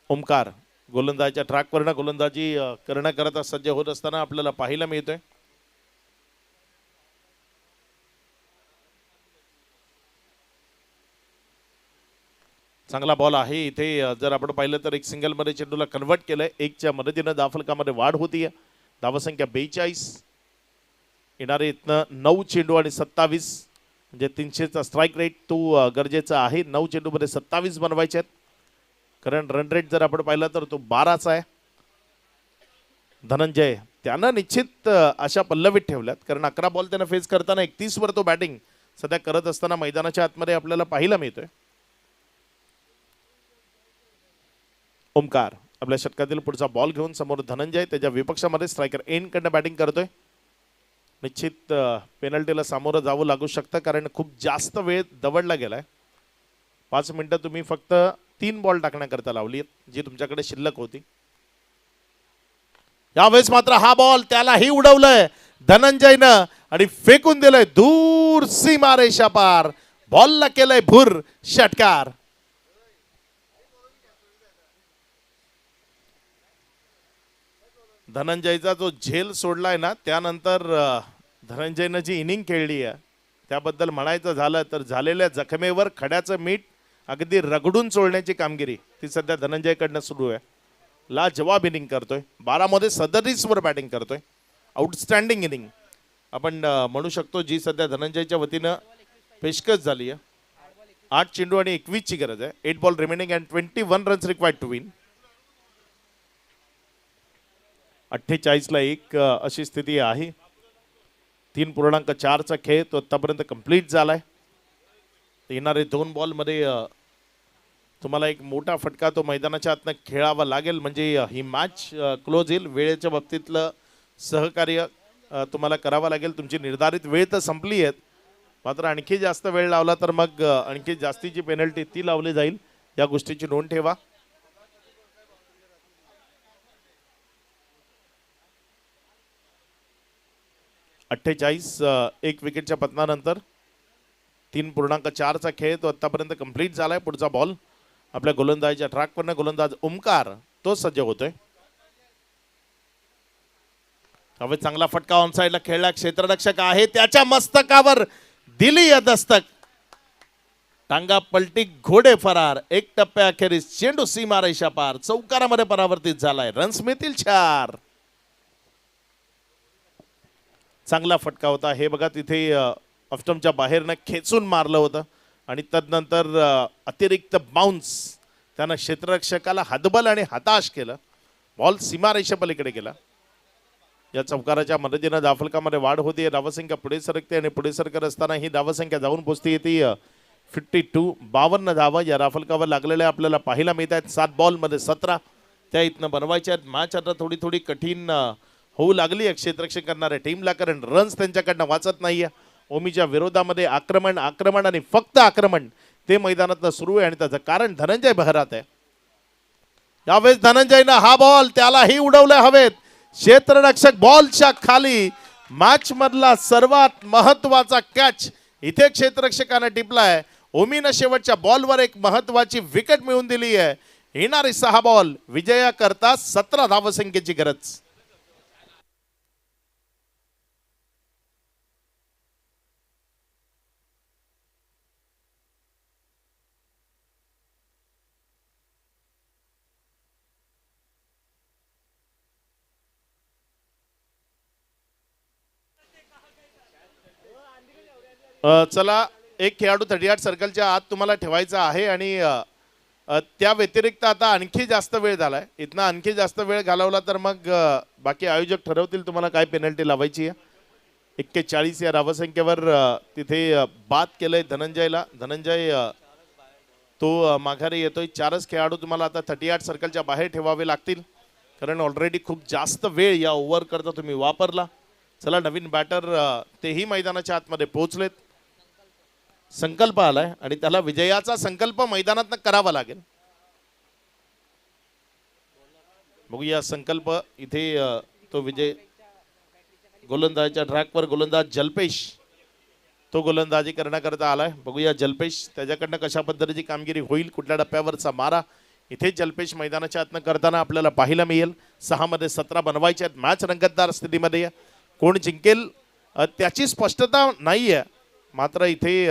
ओमकार गोलंदाजीच्या ट्रॅकवरनं गोलंदाजी करण्याकरता सज्ज होत असताना आपल्याला पाहायला मिळतोय. चांगला बॉल आहे इथे. जर आपण पाहिलं तर एक सिंगल मध्ये चेंडूला कन्वर्ट केलंय. 1च्या मदतीनं धावफलकामध्ये वाढ होतीये. धावसंख्या 42. येणारे इथनं 9 चेंडू आणि 27 म्हणजे 300चा स्ट्राईक रेट तो गरजेचा आहे. 9 चेंडूमध्ये 27 बनवायचे आहेत. कारण रन रेट जर आपण पाहिला तर तो 12चा आहे. धनंजय त्यानं निश्चित अशा पल्लवीत ठेवल्यात, कारण 11 बॉल त्यानं फेस करताना 31 वर तो बॅटिंग सध्या करत असताना मैदानाच्या आतमध्ये आपल्याला पाहायला मिळतोय. ओमकार आपल्या षटकातील पुढचा बॉल घेऊन समोर धनंजय त्याच्या विपक्षामध्ये स्ट्रायकर एंडकडनं बॅटिंग करतोय. निश्चित पेनल्टीला सामोरं जावं लागू शकतं, कारण खूप जास्त वेळ दवडला गेलाय. 5 मिनिटं तुम्ही फक्त 3 बॉल टाकण्याकरता लावली जी तुमच्याकडे शिल्लक होती. यावेळेस मात्र हा बॉल त्यालाही उडवलंय धनंजयनं आणि फेकून दिलंय दूर सीमारेषा पार. बॉलला केलंय भुर षटकार. धनंजयचा जो झेल सोडलाय ना, त्यानंतर धनंजयनं जी इनिंग खेळली आहे त्याबद्दल म्हणायचं झालं तर झालेल्या जखमेवर खड्याचं मीठ अगदी रगडून चोळण्याची कामगिरी ती सध्या धनंजयकडनं सुरू आहे. लाजवाब इनिंग करतोय. 12 मध्ये 37 वर बॅटिंग करतोय. आउटस्टँडिंग इनिंग आपण म्हणू शकतो जी सध्या धनंजयच्या वतीनं पेशकश झाली आहे. 8 चेंडू आणि 21 ची गरज आहे. 8 ball remaining and 21 runs required to win. 48 ला 1 अशी स्थिती आहे. 3.4 चा खेळ तो आतापर्यंत कंप्लीट झालाय. येणारे 2 बॉल मध्ये तुम्हाला एक मोठा फटका तो मैदानाच्या आतनं खेळावा लागेल, म्हणजे ही मॅच क्लोज येईल. वेळेच्या बाबतीतलं सहकार्य तुम्हाला करावं लागेल. तुमची निर्धारित वेळ तर संपली आहे, मात्र आणखी जास्त वेळ लावला तर मग आणखी जास्तीची पेनल्टी ती लावली जाईल. या गोष्टीची नोंद ठेवा. एक विकेटच्या पतनानंतर 3.4 चा खेळ तो आतापर्यंत कंप्लीट झालाय. पुढचा बॉल आपल्या गोलंदाजीच्या ट्रॅकवरनं गोलंदाज ओमकार तो सज्ज होतोय. हवे चांगला फटका ऑन साइडला खेळला. क्षेत्ररक्षक आहे त्याच्या मस्तकावर दिली या दस्तक. टांगा पलटी घोडे फरार. 1 टप्प्याअखेरीस चेंडू सीमारेषा पार. चौकारामध्ये परावर्तित झालाय. रन्स मिळतील 4. चांगला फटका होता. हे बघा तिथे ऑफस्टम्पच्या बाहेरनं खेचून मारलं होतं आणि तदनंतर अतिरिक्त बाउन्स त्यानं क्षेत्ररक्षकाला हातबल आणि हताश केलं. बॉल सीमारेषा पलीकडे गेला. या चौकाराच्या मदतीनं धावफलकामध्ये वाढ होती. धावसंख्या पुढे सरकते आणि पुढे सरकत असताना ही धावसंख्या जाऊन पोचते येते 52. 52 धावा या धावफलकावर लागलेल्या आपल्याला पाहायला मिळत आहेत. 7 बॉलमध्ये 17 त्या इथनं बनवायच्या आहेत. मॅच आता थोडी थोडी कठीण होऊ लागली आहे क्षेत्ररक्षण करणाऱ्या टीमला, कारण रन्स त्यांच्याकडनं वाचत नाहीये. ओमीच्या विरोधामध्ये आक्रमण आक्रमण आणि फक्त आक्रमण ते मैदानात सुरू आहे आणि त्याचं कारण धनंजय बहरात आहे. यावेळेस धनंजयनं हा बॉल त्यालाही उडवलं हवेत. क्षेत्ररक्षक बॉलच्या खाली. मॅच मधला सर्वात महत्वाचा कॅच इथे क्षेत्ररक्षकाने टिपलाय. ओमीनं शेवटच्या बॉलवर एक महत्वाची विकेट मिळवून दिली आहे. येणारे 6 बॉल विजयाकरता 17 धावसंख्येची गरज. चला एक खेळाडू 38 सर्कलच्या आत तुम्हाला ठेवायचा आहे आणि त्या व्यतिरिक्त आता आणखी जास्त वेळ झालाय, इथनं आणखी जास्त वेळ घालवला तर मग बाकी आयोजक ठरवतील तुम्हाला काय पेनल्टी लावायची आहे. 41 या धावसंख्येवर तिथे बाद केलंय धनंजयला. धनंजय तो माघारी येतोय. 4च खेळाडू तुम्हाला आता 38 सर्कलच्या बाहेर ठेवावे लागतील, कारण ऑलरेडी खूप जास्त वेळ या ओव्हर करता तुम्ही वापरला. चला नवीन बॅटर तेही मैदानाच्या आतमध्ये पोहोचलेत. संकल्प आलाय आणि त्याला विजयाचा संकल्प मैदानात करावा लागेल. बघूया संकल्प इथे तो विजय गोलंदाजीच्या ट्रॅकवर गोलंदाज जल्पेश तो गोलंदाजी करण्याकरता आलाय. बघूया जल्पेश त्याच्याकडनं कशा पद्धतीची कामगिरी होईल, कुठल्या टप्प्यावरचा मारा इथे जल्पेश मैदानाच्या आतनं करताना आपल्याला पाहायला मिळेल. 6 मध्ये 17 बनवायचे आहेत. मॅच रंगतदार स्थितीमध्ये कोण जिंकेल त्याची स्पष्टता नाही आहे. मात्र इथे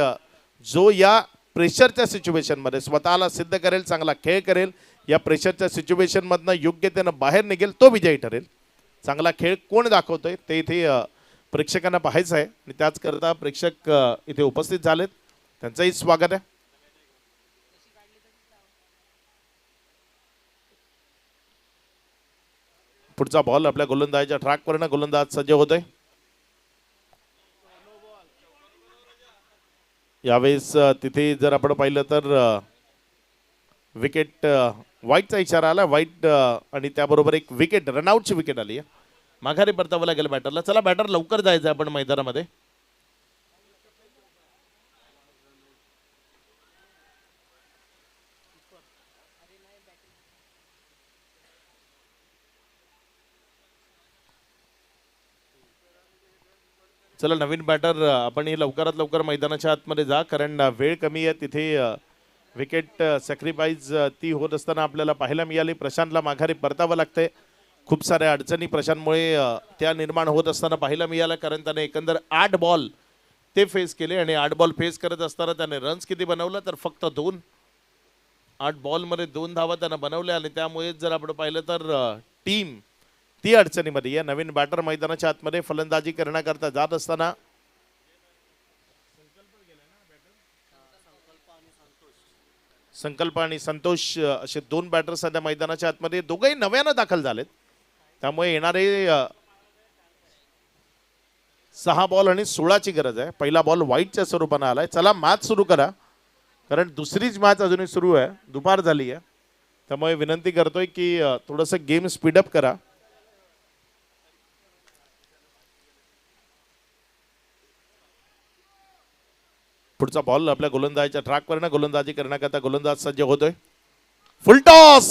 जो या प्रेशरच्या सिच्युएशनमध्ये स्वतःला सिद्ध करेल, चांगला खेळ करेल, या प्रेशरच्या सिच्युएशनमधनं योग्यतेनं बाहेर निघेल तो विजयी ठरेल. चांगला खेळ कोण दाखवतोय ते इथे प्रेक्षकांना पाहायचं आहे आणि त्याचकरता प्रेक्षक इथे उपस्थित झालेत. त्यांचंही स्वागत आहे. पुढचा बॉल आपल्या गोलंदाजीच्या ट्रॅकवरनं गोलंदाज सज्ज होतोय. यावेळेस तिथे जर आपण पाहिलं तर विकेट वाईटचा इशारा आला. वाईट आणि त्याबरोबर एक विकेट रनआउटची विकेट आली आहे. माघारी परतावं लागेल बॅटरला. चला बॅटर लवकर जायचं आपण मैदानामध्ये. चला नवीन बॅटर आपण ही लवकरात लवकर मैदानाच्या आतमध्ये जा, कारण वेळ कमी आहे. तिथे विकेट सॅक्रिफाईस ती होत असताना आपल्याला पाहायला मिळाली. प्रशांतला माघारी परतावं लागतंय. खूप साऱ्या अडचणी प्रशांतमुळे त्या निर्माण होत असताना पाहायला मिळालं, कारण त्याने एकंदर 8 बॉल ते फेस केले आणि 8 बॉल फेस करत असताना त्याने रन्स किती बनवलं तर फक्त 2. 8 बॉलमध्ये 2 धावा त्यानं बनवल्या आणि त्यामुळे जर आपण पाहिलं तर टीम ती अडचणीमध्ये आहे. नवीन बॅटर मैदानाच्या आतमध्ये फलंदाजी करण्याकरता जात असताना संकल्प आणि संतोष असे 2 बॅटर सध्या मैदानाच्या आतमध्ये, दोघंही नव्यानं दाखल झालेत. त्यामुळे येणारे 6 बॉल आणि 16ची गरज आहे. पहिला बॉल वाईटच्या स्वरूपानं आलाय. चला मॅच सुरू करा, कारण दुसरीच मॅच अजूनही सुरू आहे, दुपार झाली आहे. त्यामुळे विनंती करतोय की थोडंसं गेम स्पीडअप करा. पुढचा बॉल आपल्या गोलंदाजीच्या ट्रॅकवरनं गोलंदाजी करण्याकरता गोलंदाज सज्ज होतोय. फुलटॉस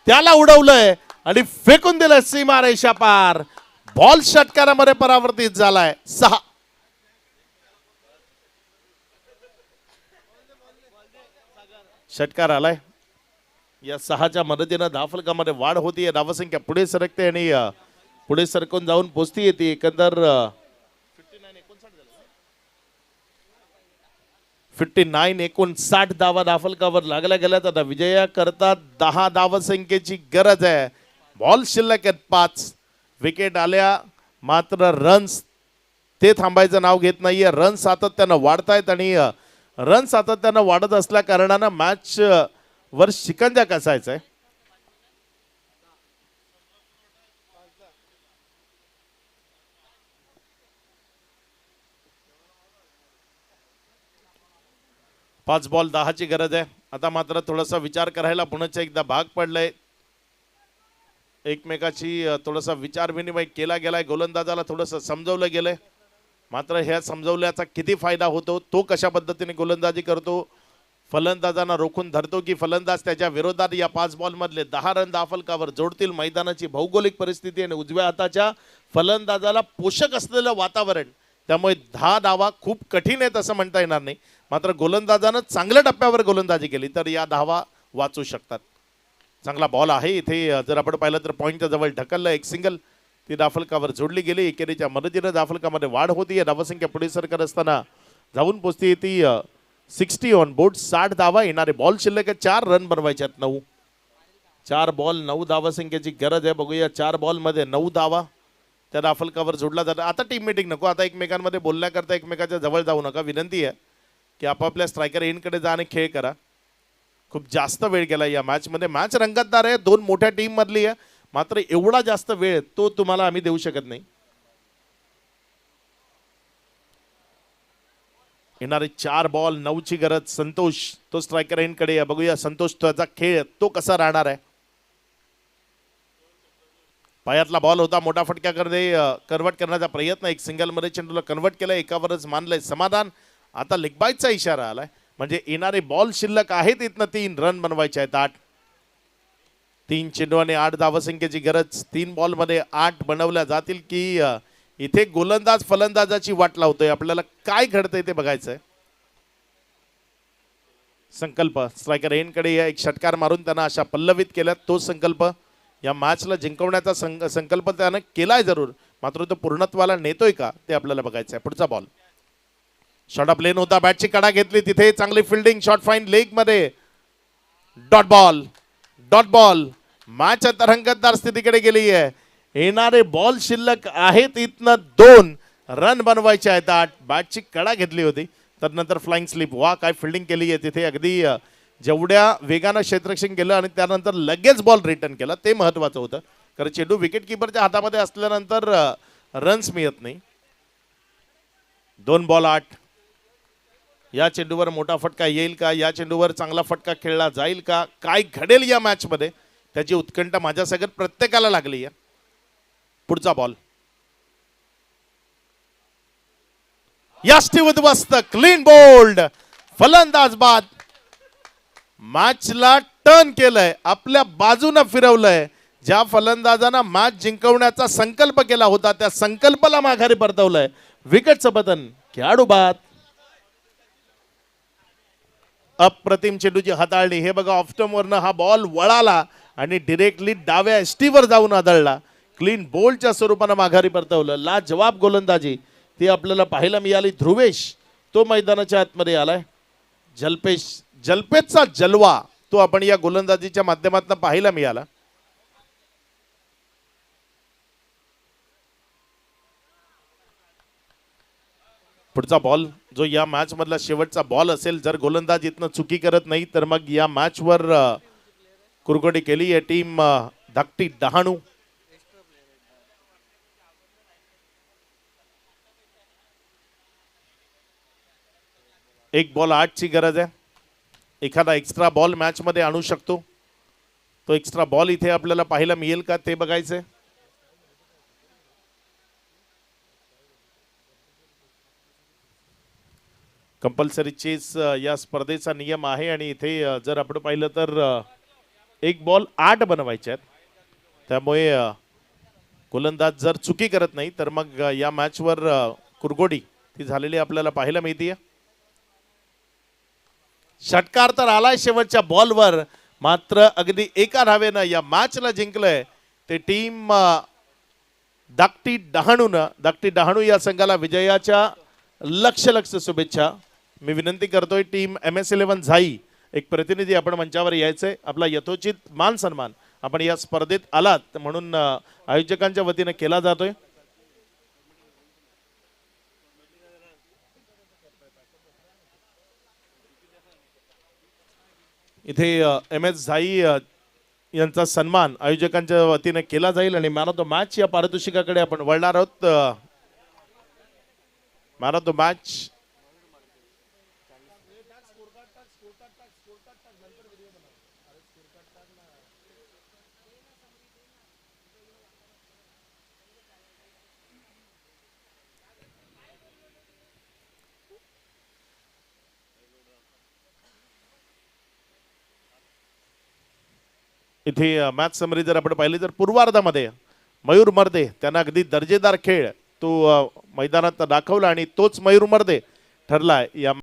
त्याला उडवलंय आणि फेकून दिलंय सीमारेषा पार. बॉल षटकारामध्ये परावर्तित झालाय. 6 षटकार आलाय. या 6च्या मदतीनं धावफलकामध्ये वाढ होतीये. धावसंख्या पुढे सरकते आणि पुढे सरकून जाऊन पोचती येते. एकंदर 59 धावा धावफलकावर लागल्या गेल्यात. आता विजयाकरता 10 धावसंख्येची गरज आहे. बॉल शिल्लक आहेत 5. विकेट आल्या मात्र रन्स ते थांबायचं नाव घेत नाहीये. रन सातत्यानं वाढतायत आणि रन सातत्यानं वाढत असल्या कारणानं मॅच वर शिकंजा कसायचा आहे. पाच बॉल 10ची गरज आहे. आता मात्र थोडासा विचार करायला पुन्हा एकदा भाग पडलंय. एकमेकाची थोडासा विचार विनिमय केला गेलाय. गोलंदाजाला थोडंसं समजवलं गेलंय. मात्र ह्या समजवल्याचा किती फायदा होतो, तो कशा पद्धतीने गोलंदाजी करतो, फलंदाजांना रोखून धरतो की फलंदाज त्याच्या विरोधात या 5 बॉलमधले 10 रन धावफलकावर जोडतील. मैदानाची भौगोलिक परिस्थिती आणि उजव्या हाताच्या फलंदाजाला पोषक असलेलं वातावरण, त्यामुळे 10 धावा खूप कठीण आहेत असं म्हणता येणार नाही. मात्र गोलंदाजानं चांगल्या टप्प्यावर गोलंदाजी केली तर या धावा वाचू शकतात. चांगला बॉल आहे इथे. जर आपण पाहिलं तर पॉईंटच्या जवळ ढकललं. एक सिंगल ती धावफलकावर जोडली गेली. एकेरीच्या मदतीनं धावफलकामध्ये वाढ होती. धावसंख्या पुढे सरकत असताना जाऊन पोचती ती 60 ऑन बोर्ड. 60 धावा. येणारे बॉल शिल्लक आहे 4 रन बनवायचे आहेत 9. 4 बॉल 9 धावसंख्येची गरज आहे. बघूया 4 बॉलमध्ये 9 धावा त्या धावफलकावर जोडला जातात. आता टीम मीटिंग नको. आता एकमेकांमध्ये बोलण्याकरता एकमेकाच्या जवळ जाऊ नका. विनंती आहे की आपापल्या स्ट्रायकर एंडकडे जा आणि खेळ करा. खूप जास्त वेळ गेला या मॅचमध्ये. मॅच रंगतदार आहे, दोन मोठ्या टीम मधली आहे, मात्र एवढा जास्त वेळ तो तुम्हाला आम्ही देऊ शकत नाही. येणारे 4 बॉल 9ची गरज. संतोष तो स्ट्रायकर एंडकडे आहे. बघूया संतोष त्याचा खेळ तो कसा राहणार आहे. पायातला बॉल होता, मोठा फटका कन्वर्ट करण्याचा प्रयत्न, एक सिंगल मध्ये चेंडूला कन्वर्ट केलं, एकावरच मानलंय समाधान. आता लेगबाईचा इशारा आलाय, म्हणजे येणारे बॉल शिल्लक आहेत, इथनं 3 रन बनवायचे आहेत. 8 3 चेंडू आणि 8 धावसंख्येची गरज. 3 बॉल मध्ये 8 बनवल्या जातील की इथे गोलंदाज फलंदाजाची वाट लावतोय. आपल्याला काय घडतंय ते बघायचंय. संकल्प स्ट्रायकर एंडकडे एक षटकार मारून त्यांना अशा पल्लवित केल्यात. तो संकल्प या मॅचला जिंकवण्याचा संकल्प त्यानं केलाय जरूर, मात्र तो पूर्णत्वाला नेतोय का ते आपल्याला बघायचं आहे. पुढचा बॉल शॉर्ट ऑफ लेन होता, बॅटची कडा घेतली, तिथे चांगली फिल्डिंग, शॉर्ट फाईन लेग मध्ये, dot ball. Dot ball. Match आता रंगतदार स्थितीकडे गेली आहे. येणारे बॉल शिल्लक आहेत, इथनं 2 रन बनवायचे आहेत. 8 बॅटची कडा घेतली होती, तर नंतर फ्लाइंग स्लिप. वा काय फिल्डिंग केली आहे तिथे. अगदी जेवढ्या वेगानं क्षेत्ररक्षण केलं आणि त्यानंतर लगेच बॉल रिटर्न केला ते महत्वाचं होतं, कारण चेंडू विकेट किपरच्या हातामध्ये असल्यानंतर रन्स मिळत नाही. 2 बॉल 8. या चेंडूवर मोठा फटका येईल का, या चेंडूवर चांगला फटका खेळला जाईल का, काय घडेल या मॅच मध्ये त्याची उत्कंठा माझ्या सगळ्यात प्रत्येकाला लागली आहे. पुढचा बॉल यष्टी उद्ध्वस्त, क्लीन बोल्ड, फलंदाज बाद. मॅचला टर्न केलंय, आपल्या बाजूनं फिरवलंय. ज्या फलंदाजानं मॅच जिंकवण्याचा संकल्प केला होता त्या संकल्पाला माघारी परतवलंय. विकेटचं पतन, खेळाडू बाद. अप्रतिम चेंडूची हाताळणी. हे बघा ऑफस्टंप वरनं हा बॉल वळाला आणि डिरेक्टली डाव्या एसटीवर जाऊन आदळला. क्लीन बोल्डच्या स्वरूपानं माघारी परतवलं. लाजवाब गोलंदाजी ती आपल्याला पाहायला मिळाली. ध्रुवेश तो मैदानाच्या आतमध्ये आलाय. जलपेशचा जलवा तो आपण या गोलंदाजीच्या माध्यमातून पाहायला मिळाला. पुढचा बॉल जो या मॅच मधला शेवटचा बॉल असेल, जर गोलंदाज इथनं चुकी करत नाही तर मग या मॅच वर कुरघोडी केली आहे टीम धाकटी डहाणू. एक बॉल 8ची गरज आहे. एखादा एक्स्ट्रा बॉल मॅच मध्ये आणू शकतो, तो एक्स्ट्रा बॉल इथे आपल्याला पाहायला मिळेल का ते बघायचंय. कंपल्सरी चेस या स्पर्धेचा नियम आहे आणि इथे जर आपण पाहिलं तर एक बॉल 8 बनवायचे आहेत. त्यामुळे गोलंदाज जर चुकी करत नाही तर मग या मॅचवर कुरघोडी ती झालेली आपल्याला पाहायला मिळते. षटकार तर आलाय शेवटच्या बॉलवर, मात्र अगदी एका धावेनं या मॅचला जिंकलंय ते टीम धाकटी डहाणूनं. धाकटी डहाणू या संघाला विजयाच्या लक्ष शुभेच्छा. मी विनंती करतोय टीम MS11 झाई एक प्रतिनिधी आपण मंचावर यायचंय. आपला यथोचित मान सन्मान आपण या स्पर्धेत आलात म्हणून आयोजकांच्या वतीने केला जातोय. इथे MS झाई यांचा सन्मान आयोजकांच्या वतीने केला जाईल आणि मॅन ऑफ द मॅच या पारितोषिकाकडे आपण वळणार आहोत. मॅन ऑफ द मॅच इथे मॅच समरी जर आपण पाहिली तर पूर्वार्धामध्ये मयूर मर्दे त्यांना अगदी दर्जेदार खेळ तो मैदानात दाखवला आणि तोच मयूर मर्दे ठरला या